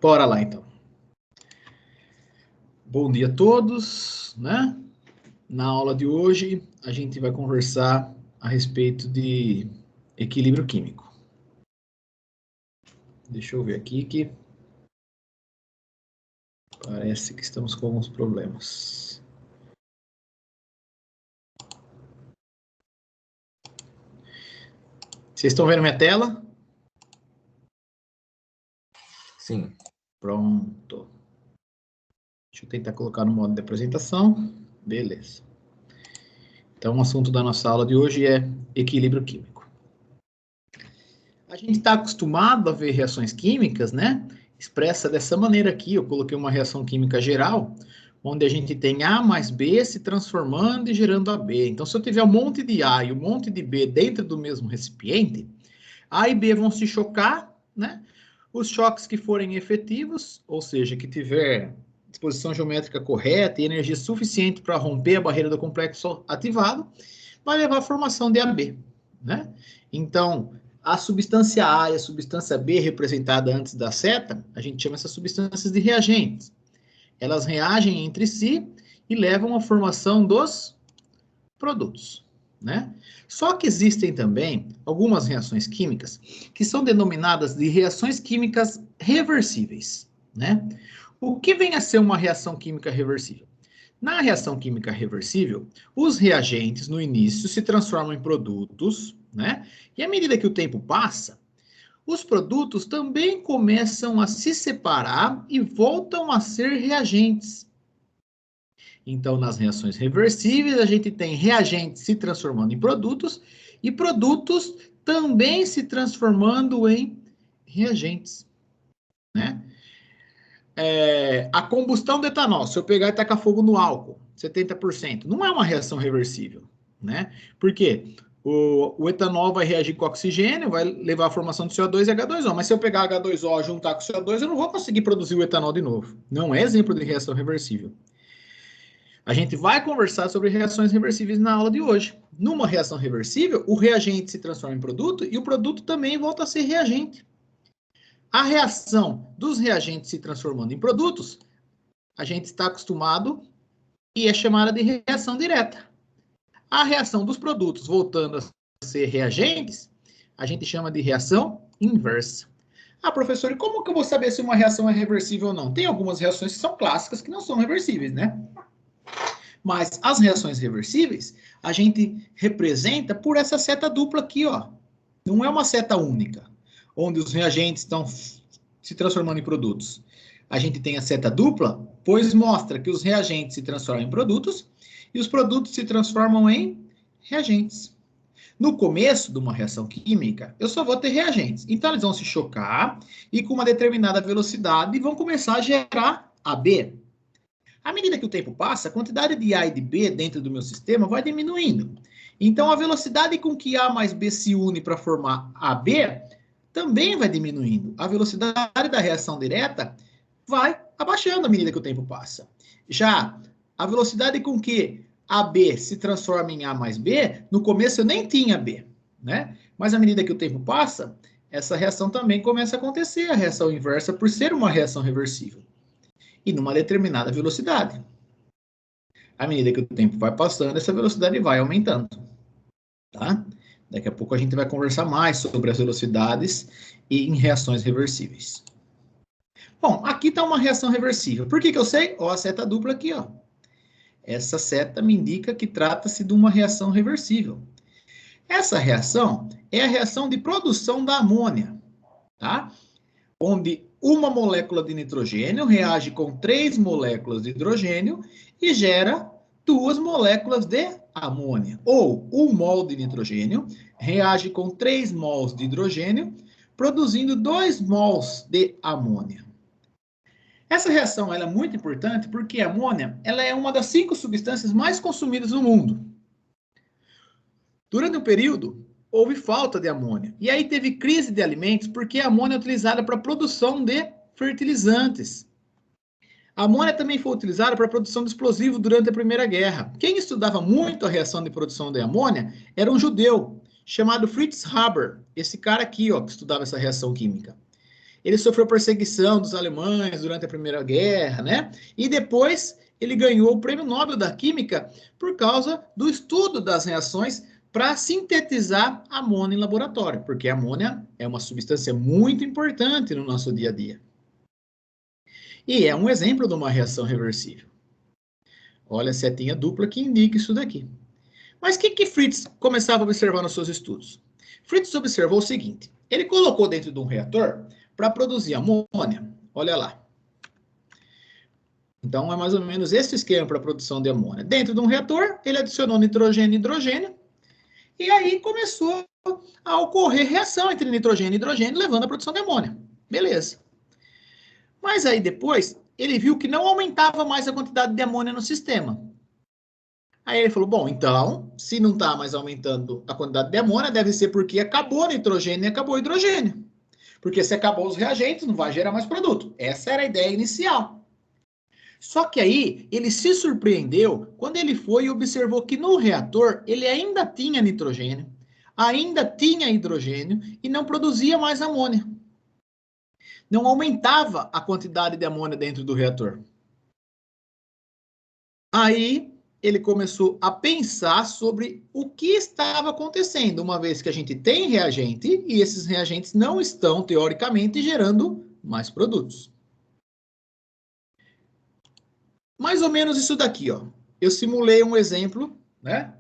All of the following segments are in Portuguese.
Bora lá, então. Bom dia a todos, né? Na aula de hoje, a gente vai conversar a respeito de equilíbrio químico. Deixa eu ver aqui que parece que estamos com alguns problemas. Vocês estão vendo minha tela? Sim. Pronto. Deixa eu tentar colocar no modo de apresentação. Beleza. Então, o assunto da nossa aula de hoje é equilíbrio químico. A gente está acostumado a ver reações químicas, né? Expressa dessa maneira aqui. Eu coloquei uma reação química geral, onde a gente tem A mais B se transformando e gerando AB. Então, se eu tiver um monte de A e um monte de B dentro do mesmo recipiente, A e B vão se chocar, né? Os choques que forem efetivos, ou seja, que tiver disposição geométrica correta e energia suficiente para romper a barreira do complexo ativado, vai levar à formação de AB, né? Então, a substância A e a substância B, representada antes da seta, a gente chama essas substâncias de reagentes. Elas reagem entre si e levam à formação dos produtos, né? Só que existem também algumas reações químicas que são denominadas de reações químicas reversíveis, né? O que vem a ser uma reação química reversível? Na reação química reversível, os reagentes no início se transformam em produtos, né? E à medida que o tempo passa, os produtos também começam a se separar e voltam a ser reagentes. Então, nas reações reversíveis, a gente tem reagentes se transformando em produtos e produtos também se transformando em reagentes, né? A combustão do etanol, se eu pegar e tacar fogo no álcool, 70%, não é uma reação reversível, né? Por quê? O etanol vai reagir com oxigênio, vai levar à formação de CO2 e H2O, mas se eu pegar H2O e juntar com CO2, eu não vou conseguir produzir o etanol de novo. Não é exemplo de reação reversível. A gente vai conversar sobre reações reversíveis na aula de hoje. Numa reação reversível, o reagente se transforma em produto e o produto também volta a ser reagente. A reação dos reagentes se transformando em produtos, a gente está acostumado e é chamada de reação direta. A reação dos produtos voltando a ser reagentes, a gente chama de reação inversa. Ah, professor, e como que eu vou saber se uma reação é reversível ou não? Tem algumas reações que são clássicas que não são reversíveis, né? Mas as reações reversíveis, a gente representa por essa seta dupla aqui, ó. Não é uma seta única, onde os reagentes estão se transformando em produtos. A gente tem a seta dupla, pois mostra que os reagentes se transformam em produtos e os produtos se transformam em reagentes. No começo de uma reação química, eu só vou ter reagentes. Então, eles vão se chocar e com uma determinada velocidade vão começar a gerar AB. À medida que o tempo passa, a quantidade de A e de B dentro do meu sistema vai diminuindo. Então, a velocidade com que A mais B se une para formar AB também vai diminuindo. A velocidade da reação direta vai abaixando à medida que o tempo passa. Já a velocidade com que AB se transforma em A mais B, no começo eu nem tinha B, né? Mas à medida que o tempo passa, essa reação também começa a acontecer, a reação inversa, por ser uma reação reversível. E numa determinada velocidade. À medida que o tempo vai passando, essa velocidade vai aumentando. Tá? Daqui a pouco a gente vai conversar mais sobre as velocidades e em reações reversíveis. Bom, aqui está uma reação reversível. Por que que eu sei? Ó, a seta dupla aqui, ó. Essa seta me indica que trata-se de uma reação reversível. Essa reação é a reação de produção da amônia, tá? Onde uma molécula de nitrogênio reage com 3 moléculas de hidrogênio e gera 2 moléculas de amônia. Ou 1 mol de nitrogênio reage com 3 mols de hidrogênio, produzindo 2 mols de amônia. Essa reação ela é muito importante porque a amônia ela é uma das 5 substâncias mais consumidas no mundo. Durante um período, houve falta de amônia. E aí teve crise de alimentos porque a amônia é utilizada para a produção de fertilizantes. A amônia também foi utilizada para a produção de explosivos durante a Primeira Guerra. Quem estudava muito a reação de produção de amônia era um judeu chamado Fritz Haber. Esse cara aqui, ó, que estudava essa reação química. ele sofreu perseguição dos alemães durante a Primeira Guerra, né? E depois ele ganhou o Prêmio Nobel da Química por causa do estudo das reações para sintetizar amônia em laboratório, porque a amônia é uma substância muito importante no nosso dia a dia. E é um exemplo de uma reação reversível. Olha a setinha dupla que indica isso daqui. Mas o que Fritz começava a observar nos seus estudos? Fritz observou o seguinte, ele colocou dentro de um reator para produzir amônia. Olha lá. Então, é mais ou menos esse esquema para a produção de amônia. Dentro de um reator, ele adicionou nitrogênio e hidrogênio, e aí começou a ocorrer reação entre nitrogênio e hidrogênio, levando à produção de amônia. Beleza. Mas aí depois, ele viu que não aumentava mais a quantidade de amônia no sistema. Aí ele falou, bom, então, se não está mais aumentando a quantidade de amônia, deve ser porque acabou o nitrogênio e acabou o hidrogênio. Porque se acabou os reagentes, não vai gerar mais produto. Essa era a ideia inicial. Só que aí, ele se surpreendeu quando ele foi e observou que no reator, ele ainda tinha nitrogênio, ainda tinha hidrogênio e não produzia mais amônia. Não aumentava a quantidade de amônia dentro do reator. Aí, ele começou a pensar sobre o que estava acontecendo, uma vez que a gente tem reagente e esses reagentes não estão, teoricamente, gerando mais produtos. Mais ou menos isso daqui, ó. Eu simulei um exemplo, né?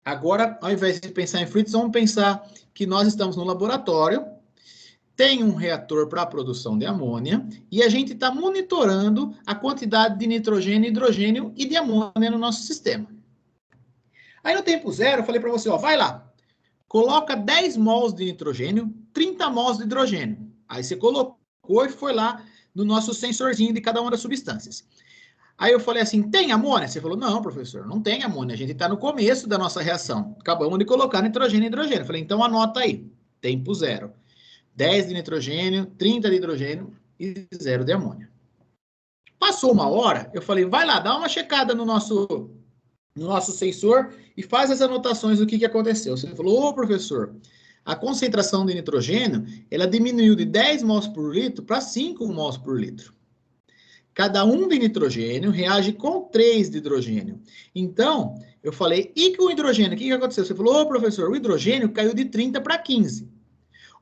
Agora, ao invés de pensar em Fritz, vamos pensar que nós estamos no laboratório, tem um reator para a produção de amônia e a gente está monitorando a quantidade de nitrogênio, hidrogênio e de amônia no nosso sistema. Aí no tempo zero, eu falei para você, ó, vai lá, coloca 10 mols de nitrogênio, 30 mols de hidrogênio. Aí você colocou e foi lá no nosso sensorzinho de cada uma das substâncias. Aí eu falei assim, tem amônia? Você falou, não, professor, não tem amônia. A gente está no começo da nossa reação. Acabamos de colocar nitrogênio e hidrogênio. Eu falei, então anota aí, tempo zero. 10 de nitrogênio, 30 de hidrogênio e 0 de amônia. Passou uma hora, eu falei, vai lá, dá uma checada no nosso sensor e faz as anotações do que aconteceu. Você falou, ô professor, a concentração de nitrogênio, ela diminuiu de 10 mols por litro para 5 mols por litro. Cada um de nitrogênio reage com 3 de hidrogênio. Então, eu falei, e com o hidrogênio, o que aconteceu? Você falou, ô professor, o hidrogênio caiu de 30 para 15.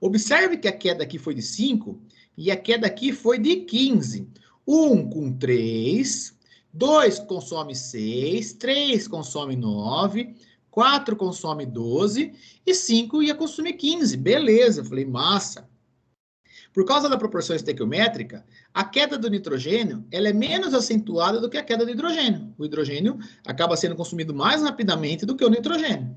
Observe que a queda aqui foi de 5 e a queda aqui foi de 15. 1 com 3, 2 consome 6, 3 consome 9, 4 consome 12 e 5 ia consumir 15. Beleza, eu falei, massa. Por causa da proporção estequiométrica, a queda do nitrogênio ela é menos acentuada do que a queda do hidrogênio. O hidrogênio acaba sendo consumido mais rapidamente do que o nitrogênio.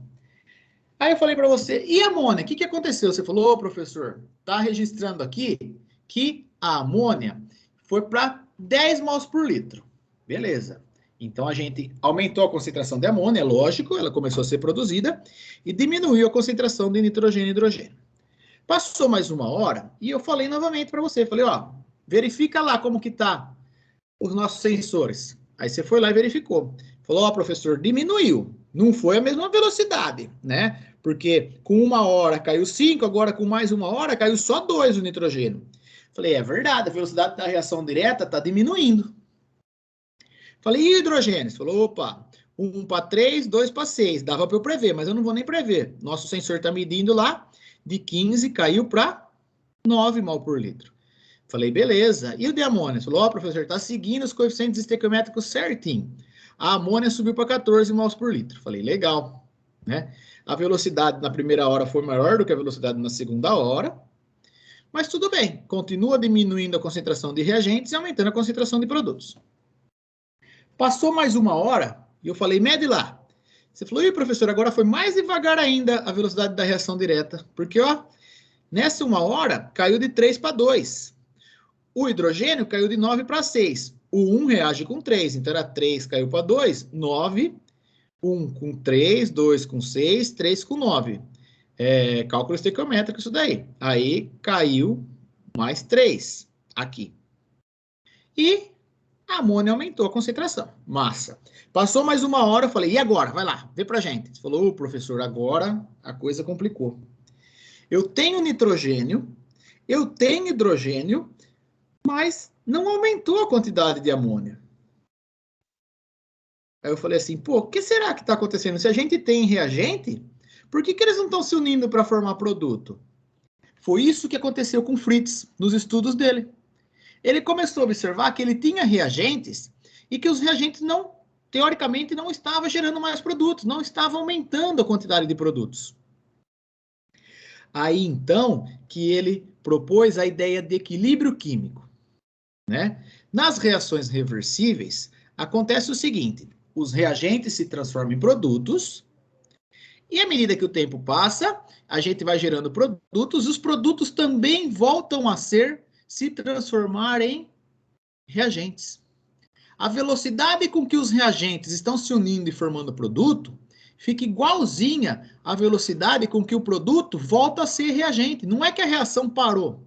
Aí eu falei para você, e a amônia? O que aconteceu? Você falou, ô professor, está registrando aqui que a amônia foi para 10 mols por litro. Beleza. Então a gente aumentou a concentração de amônia, lógico, ela começou a ser produzida, e diminuiu a concentração de nitrogênio e hidrogênio. Passou mais uma hora e eu falei novamente para você, falei, ó, verifica lá como que tá os nossos sensores. Aí você foi lá e verificou. Falou, ó, professor, diminuiu. Não foi a mesma velocidade, né? Porque com uma hora caiu 5, agora com mais uma hora caiu só 2 o nitrogênio. Falei, é verdade, a velocidade da reação direta está diminuindo. Falei, e o hidrogênio? Você falou, opa, 1 para 3, 2 para 6. Dava para eu prever, mas eu não vou nem prever. Nosso sensor está medindo lá, de 15 caiu para 9 mol por litro. Falei, beleza. E o de amônia? Você falou, ó, professor, está seguindo os coeficientes estequiométricos certinho. A amônia subiu para 14 mols por litro. Falei, legal, né? A velocidade na primeira hora foi maior do que a velocidade na segunda hora, mas tudo bem, continua diminuindo a concentração de reagentes e aumentando a concentração de produtos. Passou mais uma hora e eu falei, mede lá. Você falou, e professor, agora foi mais devagar ainda a velocidade da reação direta, porque, ó, nessa uma hora caiu de 3 para 2. O hidrogênio caiu de 9 para 6. O 1 reage com 3, então era 3 caiu para 2, 9, 1 com 3, 2 com 6, 3 com 9. Cálculo estequiométrico isso daí. Aí caiu mais 3 aqui. E a amônia aumentou a concentração. Massa. Passou mais uma hora, eu falei, e agora? Vai lá, vê pra gente. Você falou, professor, agora a coisa complicou. Eu tenho nitrogênio, eu tenho hidrogênio, mas não aumentou a quantidade de amônia. Aí eu falei assim, pô, o que será que está acontecendo? Se a gente tem reagente, por que eles não estão se unindo para formar produto? Foi isso que aconteceu com Fritz, nos estudos dele. Ele começou a observar que ele tinha reagentes e que os reagentes não, teoricamente, não estavam gerando mais produtos, não estavam aumentando a quantidade de produtos. Aí, então, que ele propôs a ideia de equilíbrio químico, né? Nas reações reversíveis, acontece o seguinte, os reagentes se transformam em produtos e à medida que o tempo passa, a gente vai gerando produtos, os produtos também voltam a se transformar em reagentes. A velocidade com que os reagentes estão se unindo e formando produto fica igualzinha à velocidade com que o produto volta a ser reagente. Não é que a reação parou.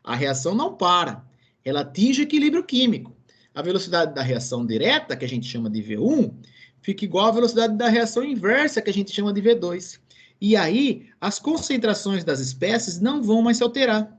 A reação não para. Ela atinge equilíbrio químico. A velocidade da reação direta, que a gente chama de V1, fica igual à velocidade da reação inversa, que a gente chama de V2. E aí, as concentrações das espécies não vão mais se alterar.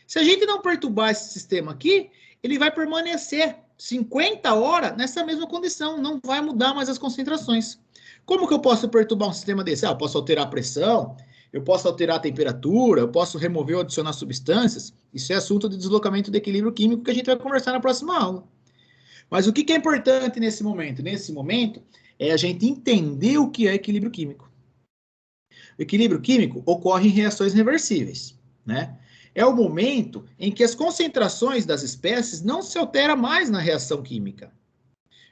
Se a gente não perturbar esse sistema aqui, ele vai permanecer 50 horas nessa mesma condição, não vai mudar mais as concentrações. Como que eu posso perturbar um sistema desse? Eu posso alterar a pressão, eu posso alterar a temperatura, eu posso remover ou adicionar substâncias. Isso é assunto de deslocamento de equilíbrio químico que a gente vai conversar na próxima aula. Mas o que é importante nesse momento? Nesse momento, é a gente entender o que é equilíbrio químico. O equilíbrio químico ocorre em reações reversíveis, né? É o momento em que as concentrações das espécies não se alteram mais na reação química.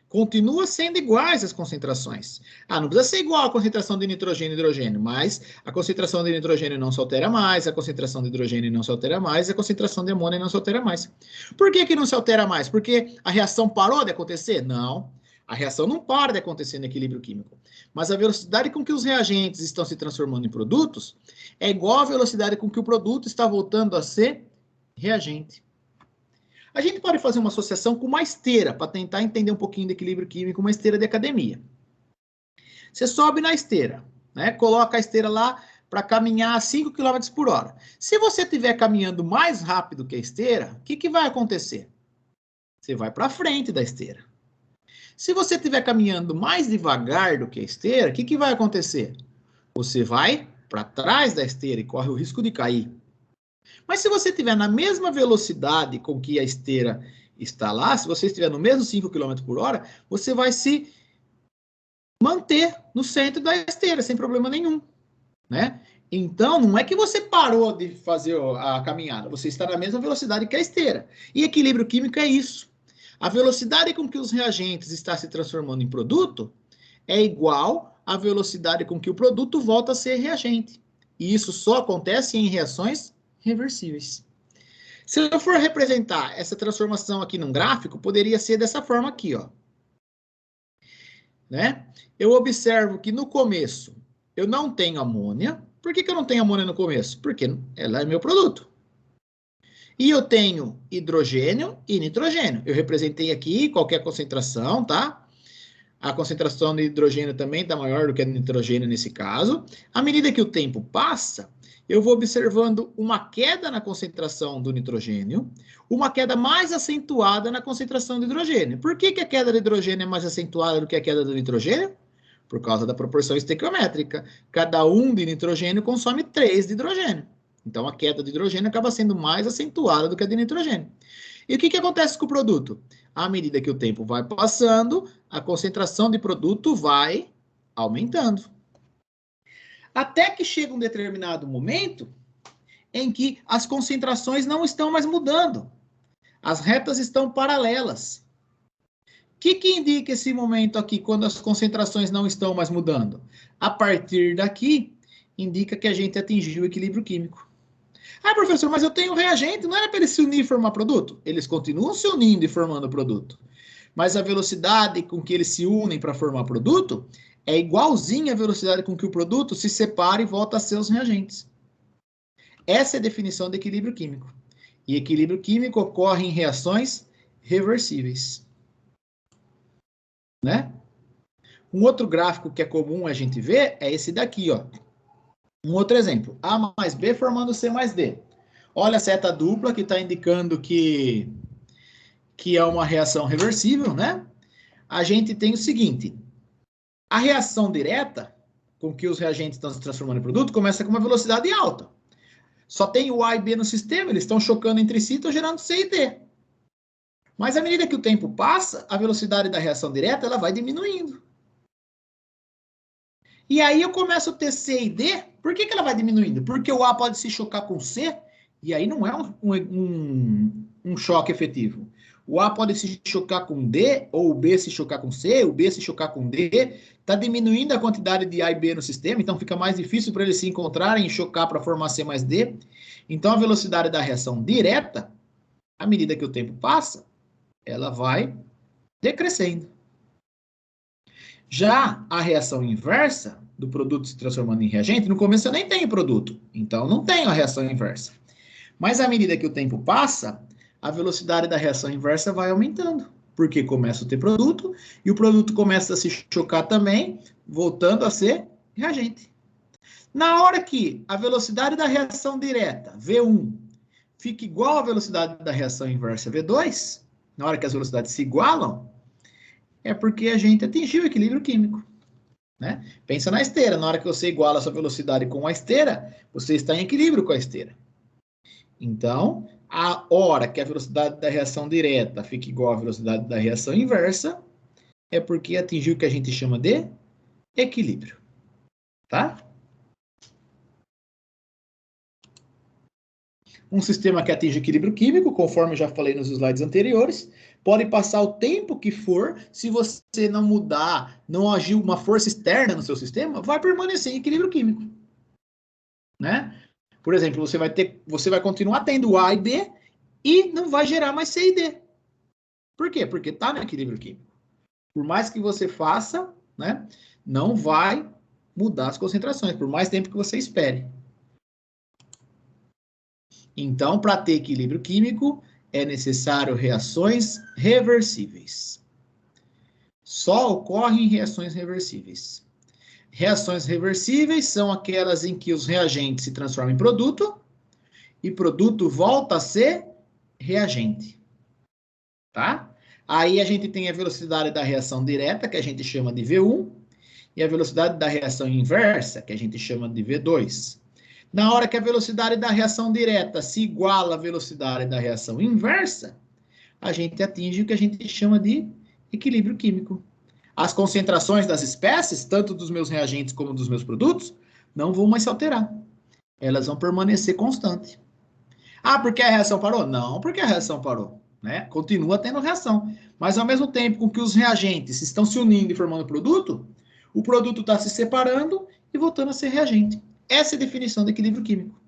Continua sendo iguais as concentrações. Não precisa ser igual a concentração de nitrogênio e hidrogênio, mas a concentração de nitrogênio não se altera mais, a concentração de hidrogênio não se altera mais, a concentração de amônia não se altera mais. Por que não se altera mais? Porque a reação parou de acontecer? Não. A reação não para de acontecer no equilíbrio químico. Mas a velocidade com que os reagentes estão se transformando em produtos é igual à velocidade com que o produto está voltando a ser reagente. A gente pode fazer uma associação com uma esteira, para tentar entender um pouquinho de equilíbrio químico, uma esteira de academia. Você sobe na esteira, né? Coloca a esteira lá para caminhar a 5 km por hora. Se você estiver caminhando mais rápido que a esteira, o que vai acontecer? Você vai para frente da esteira. Se você estiver caminhando mais devagar do que a esteira, o que vai acontecer? Você vai para trás da esteira e corre o risco de cair. Mas se você estiver na mesma velocidade com que a esteira está lá, se você estiver no mesmo 5 km por hora, você vai se manter no centro da esteira, sem problema nenhum, né? Então, não é que você parou de fazer a caminhada, você está na mesma velocidade que a esteira. E equilíbrio químico é isso. A velocidade com que os reagentes estão se transformando em produto é igual à velocidade com que o produto volta a ser reagente. E isso só acontece em reações reversíveis. Se eu for representar essa transformação aqui num gráfico, poderia ser dessa forma aqui, ó. Né? Eu observo que no começo eu não tenho amônia. Por que eu não tenho amônia no começo? Porque ela é meu produto. E eu tenho hidrogênio e nitrogênio. Eu representei aqui qualquer concentração, tá? A concentração de hidrogênio também está maior do que a de nitrogênio nesse caso. À medida que o tempo passa, eu vou observando uma queda na concentração do nitrogênio, uma queda mais acentuada na concentração de hidrogênio. Por que a queda de hidrogênio é mais acentuada do que a queda do nitrogênio? Por causa da proporção estequiométrica. Cada um de nitrogênio consome 3 de hidrogênio. Então, a queda de hidrogênio acaba sendo mais acentuada do que a de nitrogênio. E o que acontece com o produto? À medida que o tempo vai passando, a concentração de produto vai aumentando. Até que chega um determinado momento em que as concentrações não estão mais mudando. As retas estão paralelas. O que indica esse momento aqui, quando as concentrações não estão mais mudando? A partir daqui, indica que a gente atingiu o equilíbrio químico. Professor, mas eu tenho reagente, não era para eles se unir e formar produto? Eles continuam se unindo e formando produto. Mas a velocidade com que eles se unem para formar produto é igualzinha à velocidade com que o produto se separa e volta a ser os reagentes. Essa é a definição de equilíbrio químico. E equilíbrio químico ocorre em reações reversíveis. Né? Um outro gráfico que é comum a gente ver é esse daqui, ó. Um outro exemplo, A mais B formando C mais D. Olha a seta dupla que está indicando que é uma reação reversível, né? A gente tem o seguinte, a reação direta, com que os reagentes estão se transformando em produto, começa com uma velocidade alta. Só tem o A e B no sistema, eles estão chocando entre si, estão gerando C e D. Mas à medida que o tempo passa, a velocidade da reação direta ela vai diminuindo. E aí eu começo a ter C e D. Por que ela vai diminuindo? Porque o A pode se chocar com C, e aí não é um choque efetivo. O A pode se chocar com D, ou o B se chocar com C, o B se chocar com D. Está diminuindo a quantidade de A e B no sistema, então fica mais difícil para eles se encontrarem e chocar para formar C mais D. Então a velocidade da reação direta, à medida que o tempo passa, ela vai decrescendo. Já a reação inversa do produto se transformando em reagente, no começo eu nem tenho produto, então não tenho a reação inversa. Mas à medida que o tempo passa, a velocidade da reação inversa vai aumentando, porque começa a ter produto e o produto começa a se chocar também, voltando a ser reagente. Na hora que a velocidade da reação direta, V1, fica igual à velocidade da reação inversa, V2, na hora que as velocidades se igualam, é porque a gente atingiu o equilíbrio químico. Né? Pensa na esteira, na hora que você iguala a sua velocidade com a esteira, você está em equilíbrio com a esteira. Então, a hora que a velocidade da reação direta fica igual à velocidade da reação inversa, é porque atingiu o que a gente chama de equilíbrio. Tá? Um sistema que atinge equilíbrio químico, conforme eu já falei nos slides anteriores, pode passar o tempo que for, se você não mudar, não agir uma força externa no seu sistema, vai permanecer em equilíbrio químico. Né? Por exemplo, você vai continuar tendo A e B e não vai gerar mais C e D. Por quê? Porque está no equilíbrio químico. Por mais que você faça, né, não vai mudar as concentrações, por mais tempo que você espere. Então, para ter equilíbrio químico, é necessário reações reversíveis. Só ocorrem reações reversíveis. Reações reversíveis são aquelas em que os reagentes se transformam em produto e produto volta a ser reagente. Tá? Aí a gente tem a velocidade da reação direta, que a gente chama de V1, e a velocidade da reação inversa, que a gente chama de V2. Na hora que a velocidade da reação direta se iguala à velocidade da reação inversa, a gente atinge o que a gente chama de equilíbrio químico. As concentrações das espécies, tanto dos meus reagentes como dos meus produtos, não vão mais se alterar. Elas vão permanecer constantes. Ah, porque a reação parou? Não, porque a reação parou. Né? Continua tendo reação. Mas ao mesmo tempo com que os reagentes estão se unindo e formando produto, o produto está se separando e voltando a ser reagente. Essa é a definição de equilíbrio químico.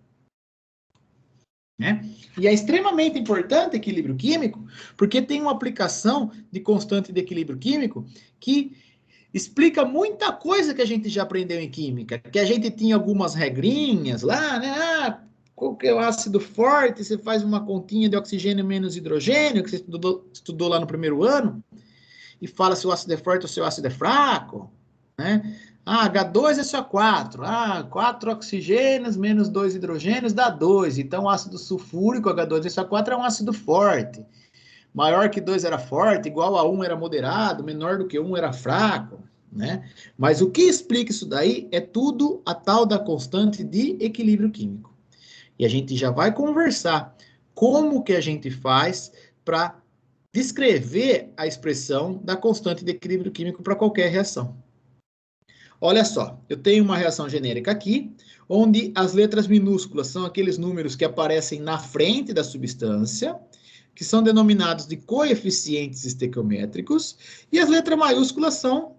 Né? E é extremamente importante equilíbrio químico, porque tem uma aplicação de constante de equilíbrio químico que explica muita coisa que a gente já aprendeu em química, que a gente tinha algumas regrinhas lá, né? Ah, qual que é o ácido forte? Você faz uma continha de oxigênio menos hidrogênio, que você estudou lá no primeiro ano, e fala se o ácido é forte ou se o ácido é fraco, né? Ah, H2SO4. Ah, 4 oxigênios menos 2 hidrogênios dá 2. Então, o ácido sulfúrico, H2SO4, é um ácido forte. Maior que 2 era forte, igual a 1 era moderado, menor do que 1 era fraco, né? Mas o que explica isso daí é tudo a tal da constante de equilíbrio químico. E a gente já vai conversar como que a gente faz para descrever a expressão da constante de equilíbrio químico para qualquer reação. Olha só, eu tenho uma reação genérica aqui, onde as letras minúsculas são aqueles números que aparecem na frente da substância, que são denominados de coeficientes estequiométricos, e as letras maiúsculas são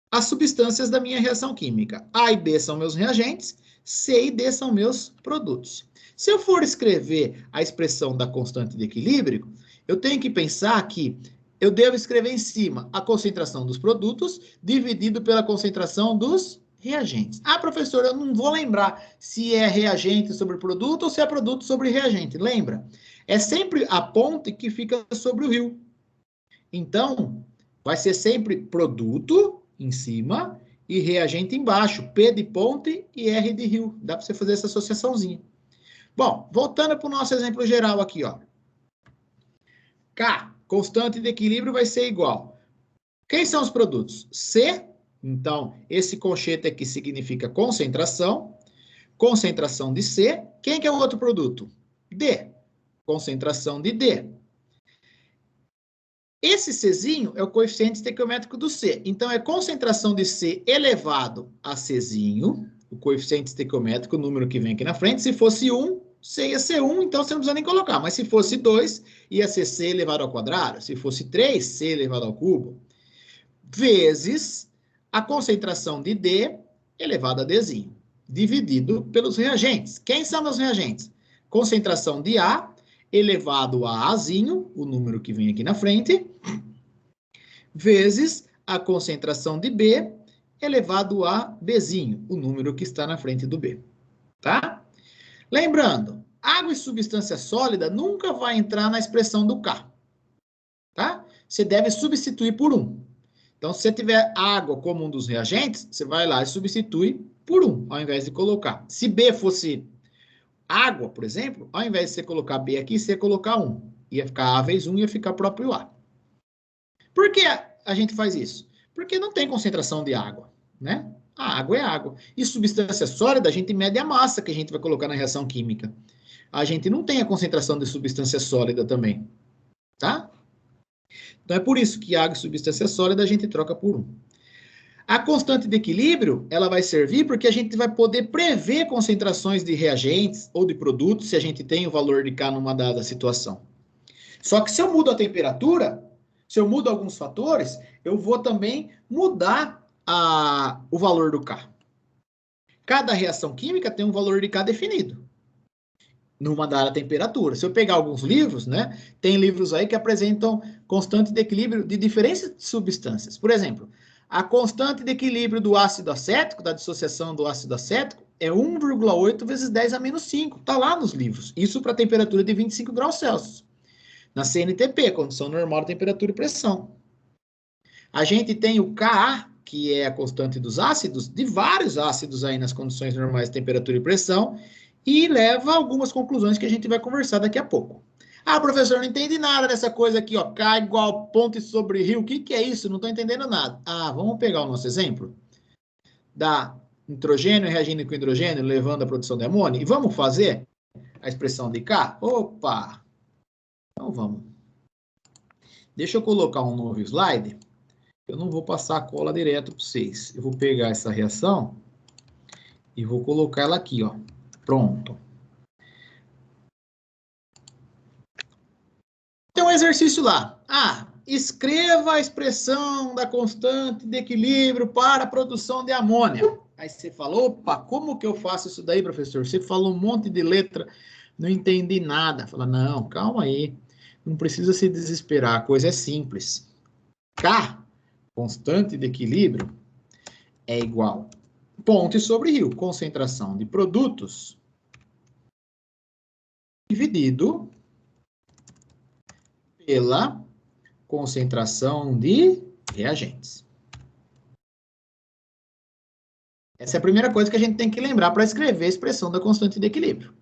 as substâncias da minha reação química. A e B são meus reagentes, C e D são meus produtos. Se eu for escrever a expressão da constante de equilíbrio, eu tenho que pensar que eu devo escrever em cima a concentração dos produtos dividido pela concentração dos reagentes. Ah, professor, eu não vou lembrar se é reagente sobre produto ou se é produto sobre reagente. Lembra? É sempre a ponte que fica sobre o rio. Então, vai ser sempre produto em cima e reagente embaixo. P de ponte e R de rio. Dá para você fazer essa associaçãozinha. Bom, voltando para o nosso exemplo geral aqui, ó. K, constante de equilíbrio, vai ser igual. Quem são os produtos? C, então, esse colchete aqui significa concentração. Concentração de C. Quem que é o outro produto? D. Concentração de D. Esse Czinho é o coeficiente estequiométrico do C. Então, é concentração de C elevado a Czinho, o coeficiente estequiométrico, o número que vem aqui na frente. Se fosse 1, C ia ser 1, então você não precisa nem colocar. Mas se fosse 2, ia ser C elevado ao quadrado. Se fosse 3, C elevado ao cubo. Vezes a concentração de D elevado a Dzinho, dividido pelos reagentes. Quem são meus reagentes? Concentração de A elevado a Azinho, o número que vem aqui na frente, vezes a concentração de B elevado a Bzinho, o número que está na frente do B. Tá? Lembrando, água e substância sólida nunca vai entrar na expressão do K. Tá? Você deve substituir por 1. Então, se você tiver água como um dos reagentes, você vai lá e substitui por 1, ao invés de colocar. Se B fosse água, por exemplo, ao invés de você colocar B aqui, você ia colocar 1. Ia ficar A vezes 1, ia ficar próprio A. Por que a gente faz isso? Porque não tem concentração de água, né? A água é água. E substância sólida, a gente mede a massa que a gente vai colocar na reação química. A gente não tem a concentração de substância sólida também, tá? Então, é por isso que água e substância sólida a gente troca por 1. A constante de equilíbrio, ela vai servir porque a gente vai poder prever concentrações de reagentes ou de produtos se a gente tem o valor de K numa dada situação. Só que se eu mudo a temperatura, se eu mudo alguns fatores, eu vou também mudar o valor do K. Cada reação química tem um valor de K definido numa dada temperatura. Se eu pegar alguns livros, né, tem livros aí que apresentam constante de equilíbrio de diferentes substâncias. Por exemplo, a constante de equilíbrio do ácido acético, da dissociação do ácido acético, é 1,8 vezes 10 a menos 5. Está lá nos livros. Isso para temperatura de 25 graus Celsius. Na CNTP, condição normal de temperatura e pressão. A gente tem o Ka, que é a constante dos ácidos, de vários ácidos aí nas condições normais de temperatura e pressão, e leva a algumas conclusões que a gente vai conversar daqui a pouco. Ah, professor, não entendi nada dessa coisa aqui, ó, K igual ponte sobre rio, o que que é isso? Não estou entendendo nada. Ah, vamos pegar o nosso exemplo da nitrogênio reagindo com hidrogênio, levando à produção de amônio, e vamos fazer a expressão de K? Opa! Então vamos. Deixa eu colocar um novo slide. Eu não vou passar a cola direto para vocês. Eu vou pegar essa reação e vou colocar ela aqui, ó. Pronto. Tem um exercício lá. Ah, escreva a expressão da constante de equilíbrio para a produção de amônia. Aí você falou, opa, como que eu faço isso daí, professor? Você falou um monte de letra, não entendi nada. Fala, não, calma aí. Não precisa se desesperar, a coisa é simples. K, constante de equilíbrio, é igual ponte sobre rio, concentração de produtos dividido pela concentração de reagentes. Essa é a primeira coisa que a gente tem que lembrar para escrever a expressão da constante de equilíbrio.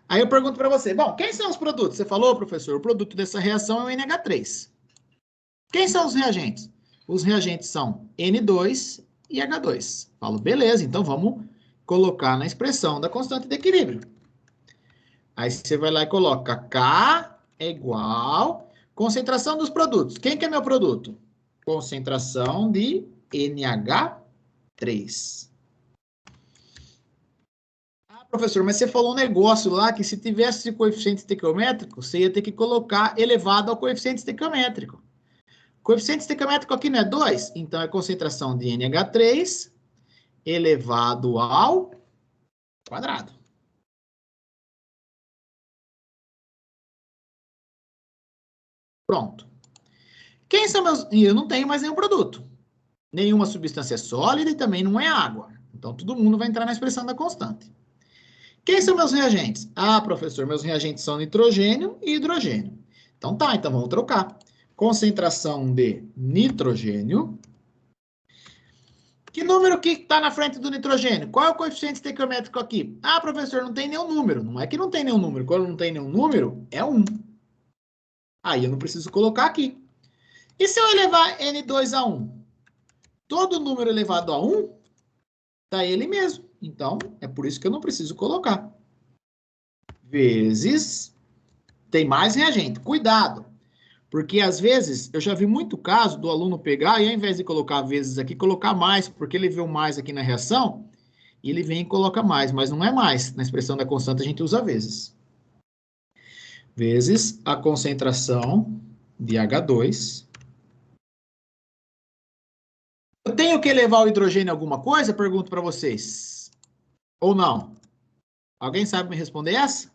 Aí eu pergunto para você, bom, quem são os produtos? Você falou, professor, o produto dessa reação é o NH3. Quem são os reagentes? Os reagentes são N2 e H2. Falo, beleza, então vamos colocar na expressão da constante de equilíbrio. Aí você vai lá e coloca K é igual concentração dos produtos. Quem que é meu produto? Concentração de NH3. Ah, professor, mas você falou um negócio lá que se tivesse coeficiente estequiométrico, você ia ter que colocar elevado ao coeficiente estequiométrico. Coeficiente estequiométrico aqui não é 2? Então é concentração de NH3 elevado ao quadrado. Pronto. Quem são meus... E eu não tenho mais nenhum produto. Nenhuma substância sólida e também não é água. Então, todo mundo vai entrar na expressão da constante. Quem são meus reagentes? Ah, professor, meus reagentes são nitrogênio e hidrogênio. Então tá, então vamos trocar. Concentração de nitrogênio, Que número que está na frente do nitrogênio? Qual é o coeficiente estequiométrico aqui? Ah, professor, não tem nenhum número. Não é que não tem nenhum número. Quando não tem nenhum número, é 1. Aí eu não preciso colocar aqui. E se eu elevar N2 a 1? Todo número elevado a 1 dá ele mesmo. Então, é por isso que eu não preciso colocar. Vezes, tem mais reagente. Cuidado, porque às vezes eu já vi muito caso do aluno pegar e ao invés de colocar vezes aqui, colocar mais, porque ele vê o mais aqui na reação, e ele vem e coloca mais, mas não é mais. Na expressão da constante a gente usa vezes. Vezes a concentração de H2. Eu tenho que elevar o hidrogênio a alguma coisa? Pergunto para vocês. Ou não? Alguém sabe me responder essa?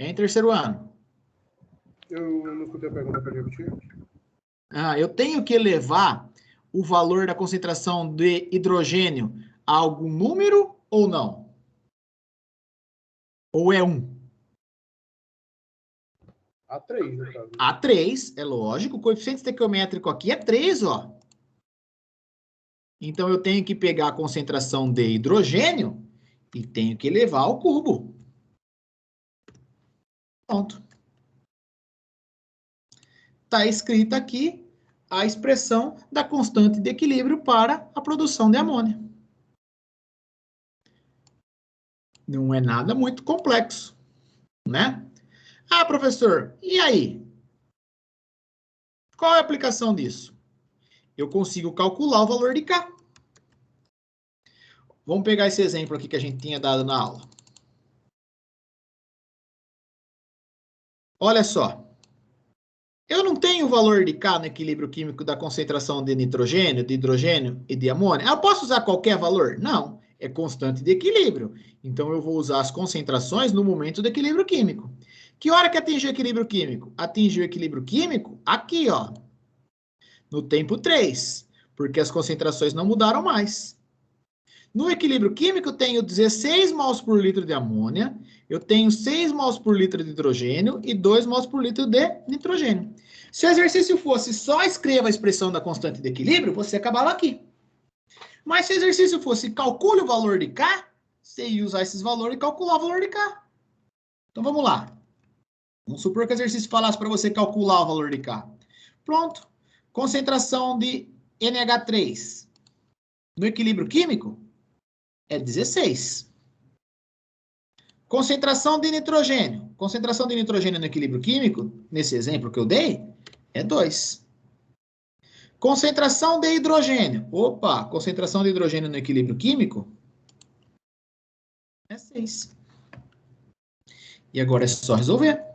Em terceiro ano. Eu não escutei a pergunta, pode repetir? Eu tenho que elevar o valor da concentração de hidrogênio a algum número ou não? Ou é 1? A3, no caso. A3, é lógico. O coeficiente estequiométrico aqui é 3, ó. Então, eu tenho que pegar a concentração de hidrogênio e tenho que elevar ao cubo. Pronto. Está escrita aqui a expressão da constante de equilíbrio para a produção de amônia. Não é nada muito complexo, né? Ah, professor, e aí? Qual é a aplicação disso? Eu consigo calcular o valor de K. Vamos pegar esse exemplo aqui que a gente tinha dado na aula. Olha só. Eu não tenho o valor de K no equilíbrio químico da concentração de nitrogênio, de hidrogênio e de amônia. Eu posso usar qualquer valor? Não. É constante de equilíbrio. Então, eu vou usar as concentrações no momento do equilíbrio químico. Que hora que atinge o equilíbrio químico? Atinge o equilíbrio químico aqui, ó. No tempo 3. Porque as concentrações não mudaram mais. No equilíbrio químico, eu tenho 16 mols por litro de amônia, eu tenho 6 mols por litro de hidrogênio e 2 mols por litro de nitrogênio. Se o exercício fosse só escreva a expressão da constante de equilíbrio, você acabava aqui. Mas se o exercício fosse calcule o valor de K, você ia usar esses valores e calcular o valor de K. Então vamos lá. Vamos supor que o exercício falasse para você calcular o valor de K. Pronto. Concentração de NH3 no equilíbrio químico é 16. Concentração de nitrogênio. Concentração de nitrogênio no equilíbrio químico, nesse exemplo que eu dei, é 2. Concentração de hidrogênio. Opa, concentração de hidrogênio no equilíbrio químico é 6. E agora é só resolver.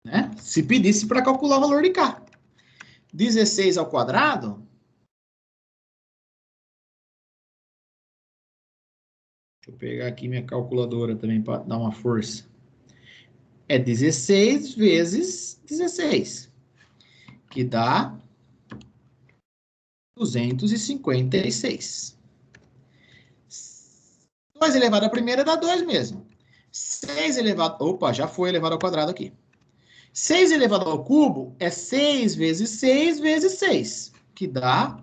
Né? Se pedisse para calcular o valor de K. 16 ao quadrado... Deixa eu pegar aqui minha calculadora também para dar uma força. É 16 vezes 16, que dá 256. 2 elevado à primeira dá 2 mesmo. 6 elevado... Opa, já foi elevado ao quadrado aqui. 6 elevado ao cubo é 6 vezes 6 vezes 6, que dá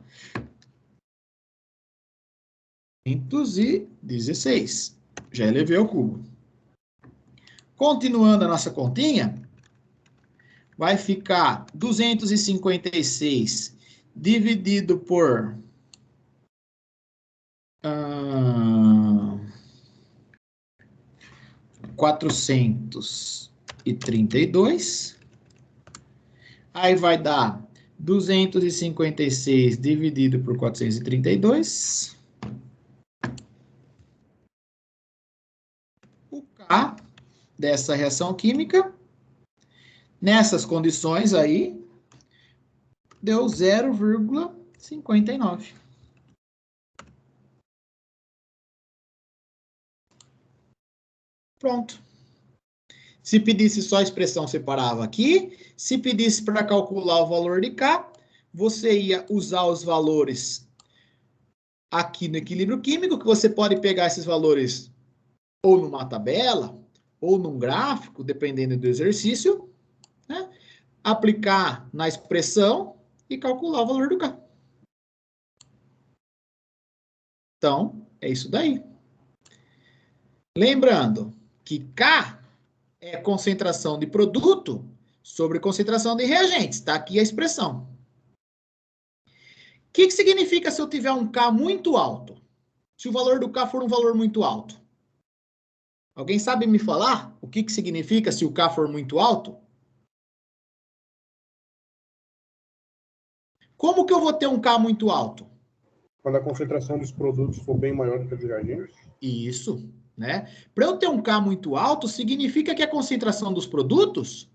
216. Já elevei ao cubo. Continuando a nossa continha, vai ficar 256 dividido por 432. Aí vai dar 256 dividido por 432. O K dessa reação química, nessas condições aí, deu 0,59. Pronto. Se pedisse só a expressão, separava aqui. Se pedisse para calcular o valor de K, você ia usar os valores aqui no equilíbrio químico, que você pode pegar esses valores ou numa tabela, ou num gráfico, dependendo do exercício, aplicar na expressão e calcular o valor do K. Então, é isso daí. Lembrando que K é concentração de produto sobre concentração de reagentes. Está aqui a expressão. O que significa se eu tiver um K muito alto? Se o valor do K for um valor muito alto? Alguém sabe me falar o que significa se o K for muito alto? Como que eu vou ter um K muito alto? Quando a concentração dos produtos for bem maior do que a dos reagentes? Isso, né? Para eu ter um K muito alto, significa que a concentração dos produtos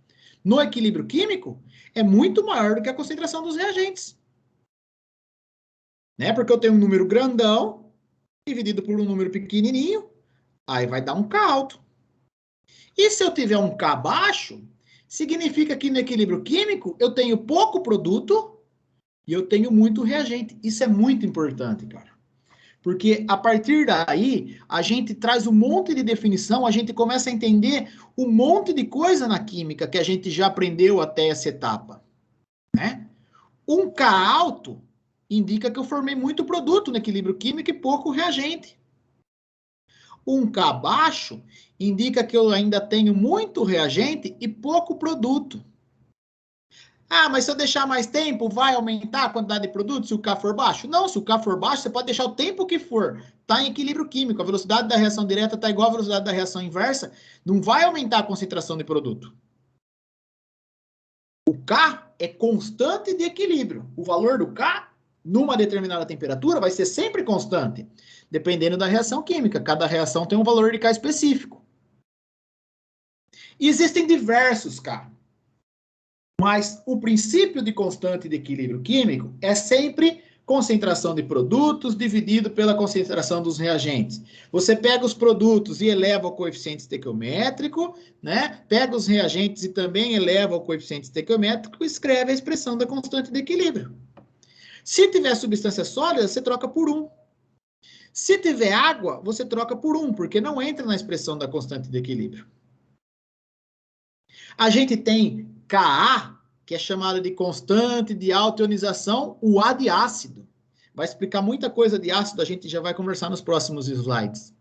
no equilíbrio químico é muito maior do que a concentração dos reagentes. Né? Porque eu tenho um número grandão dividido por um número pequenininho, aí vai dar um K alto. E se eu tiver um K baixo, significa que no equilíbrio químico eu tenho pouco produto e eu tenho muito reagente. Isso é muito importante, cara. Porque a partir daí, a gente traz um monte de definição, a gente começa a entender um monte de coisa na química que a gente já aprendeu até essa etapa. Né? Um K alto indica que eu formei muito produto no equilíbrio químico e pouco reagente. Um K baixo indica que eu ainda tenho muito reagente e pouco produto. Ah, mas se eu deixar mais tempo, vai aumentar a quantidade de produto se o K for baixo? Não, se o K for baixo, você pode deixar o tempo que for. Está em equilíbrio químico. A velocidade da reação direta está igual à velocidade da reação inversa. Não vai aumentar a concentração de produto. O K é constante de equilíbrio. O valor do K, numa determinada temperatura, vai ser sempre constante, dependendo da reação química. Cada reação tem um valor de K específico. E existem diversos K. Mas o princípio de constante de equilíbrio químico é sempre concentração de produtos dividido pela concentração dos reagentes. Você pega os produtos e eleva o coeficiente estequiométrico, né? Pega os reagentes e também eleva o coeficiente estequiométrico e escreve a expressão da constante de equilíbrio. Se tiver substância sólida, você troca por 1. Se tiver água, você troca por 1, porque não entra na expressão da constante de equilíbrio. A gente tem Ka, que é chamado de constante de alta ionização, o A de ácido. Vai explicar muita coisa de ácido, a gente já vai conversar nos próximos slides.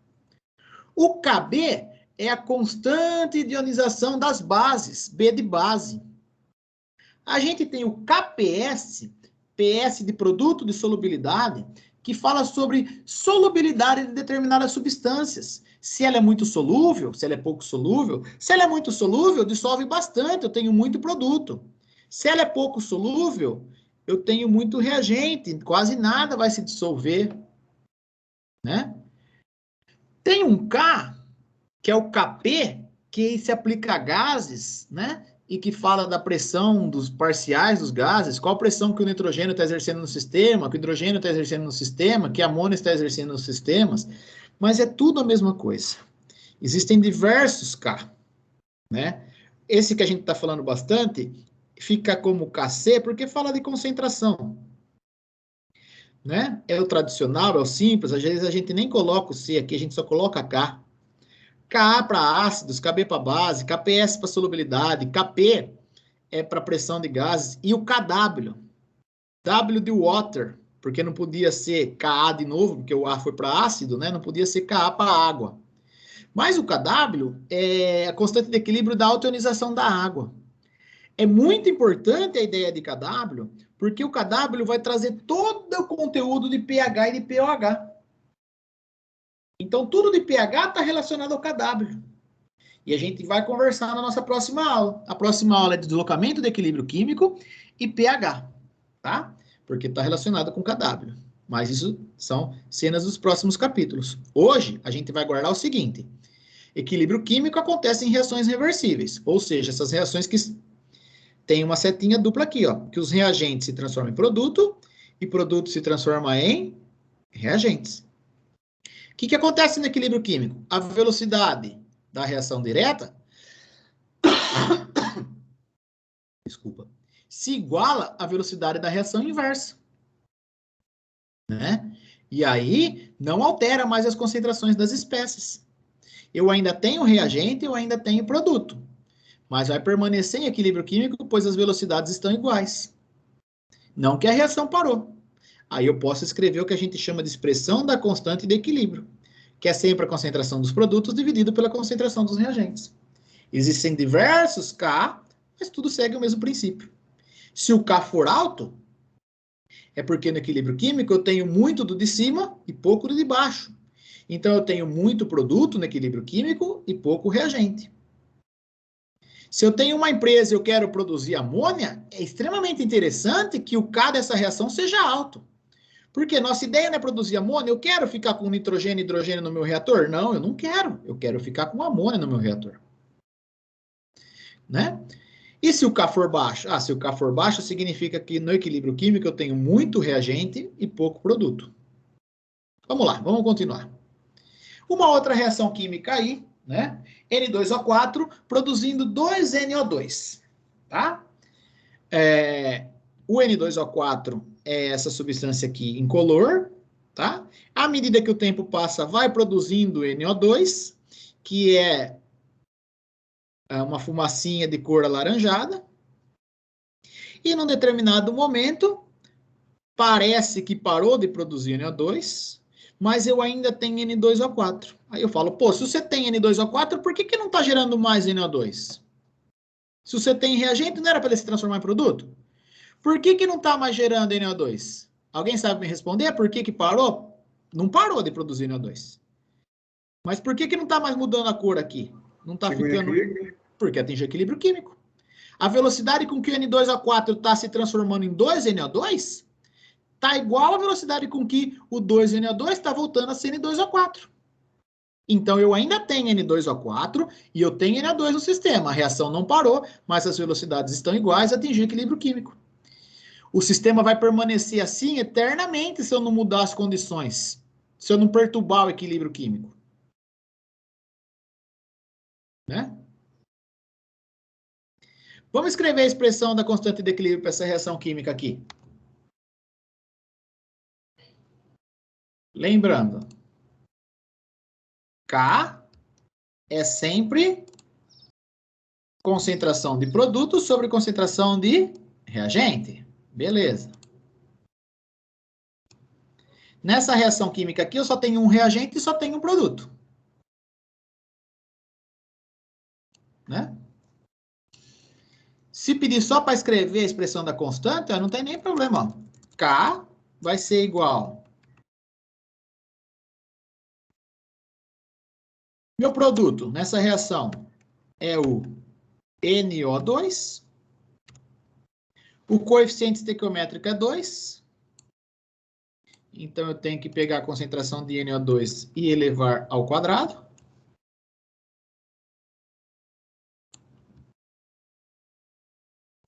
O Kb é a constante de ionização das bases, B de base. A gente tem o KPS, PS de produto de solubilidade, que fala sobre solubilidade de determinadas substâncias. Se ela é muito solúvel, se ela é pouco solúvel. Se ela é muito solúvel, dissolve bastante, eu tenho muito produto. Se ela é pouco solúvel, eu tenho muito reagente, quase nada vai se dissolver. Né? Tem um K, que é o Kp, que se aplica a gases, né? E que fala da pressão dos parciais dos gases, qual pressão que o nitrogênio está exercendo no sistema, que o hidrogênio está exercendo no sistema, que a amônia está exercendo nos sistemas, mas é tudo a mesma coisa. Existem diversos K, né? Esse que a gente está falando bastante fica como Kc porque fala de concentração, né? É o tradicional, é o simples, às vezes a gente nem coloca o C aqui, a gente só coloca K. Ka para ácidos, Kb para base, Kps para solubilidade, Kp é para pressão de gases, e o Kw, W de water, porque não podia ser Ka de novo, porque o A foi para ácido, né? Não podia ser Ka para água. Mas o Kw é a constante de equilíbrio da altionização da água. É muito importante a ideia de Kw, porque o Kw vai trazer todo o conteúdo de pH e de pOH. Então, tudo de pH está relacionado ao Kw. E a gente vai conversar na nossa próxima aula. A próxima aula é de deslocamento de equilíbrio químico e pH, tá? Porque está relacionado com Kw. Mas isso são cenas dos próximos capítulos. Hoje, a gente vai guardar o seguinte. Equilíbrio químico acontece em reações reversíveis. Ou seja, essas reações que têm uma setinha dupla aqui, ó. Que os reagentes se transformam em produto e produto se transforma em reagentes. O que acontece no equilíbrio químico? A velocidade da reação direta desculpa, se iguala à velocidade da reação inversa. Né? E aí, não altera mais as concentrações das espécies. Eu ainda tenho reagente, eu ainda tenho produto. mas vai permanecer em equilíbrio químico, pois as velocidades estão iguais. Não que a reação parou. Aí eu posso escrever o que a gente chama de expressão da constante de equilíbrio, que é sempre a concentração dos produtos dividido pela concentração dos reagentes. Existem diversos K, mas tudo segue o mesmo princípio. Se o K for alto, é porque no equilíbrio químico eu tenho muito do de cima e pouco do de baixo. Então eu tenho muito produto no equilíbrio químico e pouco reagente. Se eu tenho uma empresa e eu quero produzir amônia, é extremamente interessante que o K dessa reação seja alto. Porque nossa ideia não é produzir amônia, eu quero ficar com nitrogênio e hidrogênio no meu reator? Não, eu não quero. Eu quero ficar com amônia no meu reator. Né? E se o K for baixo? Se o K for baixo, significa que no equilíbrio químico eu tenho muito reagente e pouco produto. Vamos lá, vamos continuar. Uma outra reação química aí, né? N2O4 produzindo 2NO2, tá? O N2O4 é essa substância aqui incolor, tá? À medida que o tempo passa, vai produzindo NO2, que é uma fumacinha de cor alaranjada. E num determinado momento, parece que parou de produzir NO2, mas eu ainda tenho N2O4. Aí eu falo, pô, se você tem N2O4, por que não está gerando mais NO2? Se você tem reagente, não era para ele se transformar em produto? Por que não está mais gerando NO2? Alguém sabe me responder? Por que parou? Não parou de produzir NO2. Mas por que não está mais mudando a cor aqui? Não está ficando... Porque atinge equilíbrio químico. A velocidade com que o N2O4 está se transformando em 2NO2 está igual à velocidade com que o 2NO2 está voltando a ser N2O4. Então, eu ainda tenho N2O4 e eu tenho NO2 no sistema. A reação não parou, mas as velocidades estão iguais a atingir equilíbrio químico. O sistema vai permanecer assim eternamente se eu não mudar as condições, se eu não perturbar o equilíbrio químico. Né? Vamos escrever a expressão da constante de equilíbrio para essa reação química aqui. Lembrando, K é sempre concentração de produto sobre concentração de reagente. Beleza. Nessa reação química aqui, eu só tenho um reagente e só tenho um produto. Né? Se pedir só para escrever a expressão da constante, não tem nem problema. K vai ser igual. Meu produto nessa reação é o NO2. O coeficiente estequiométrico é 2. Então, eu tenho que pegar a concentração de NO2 e elevar ao quadrado.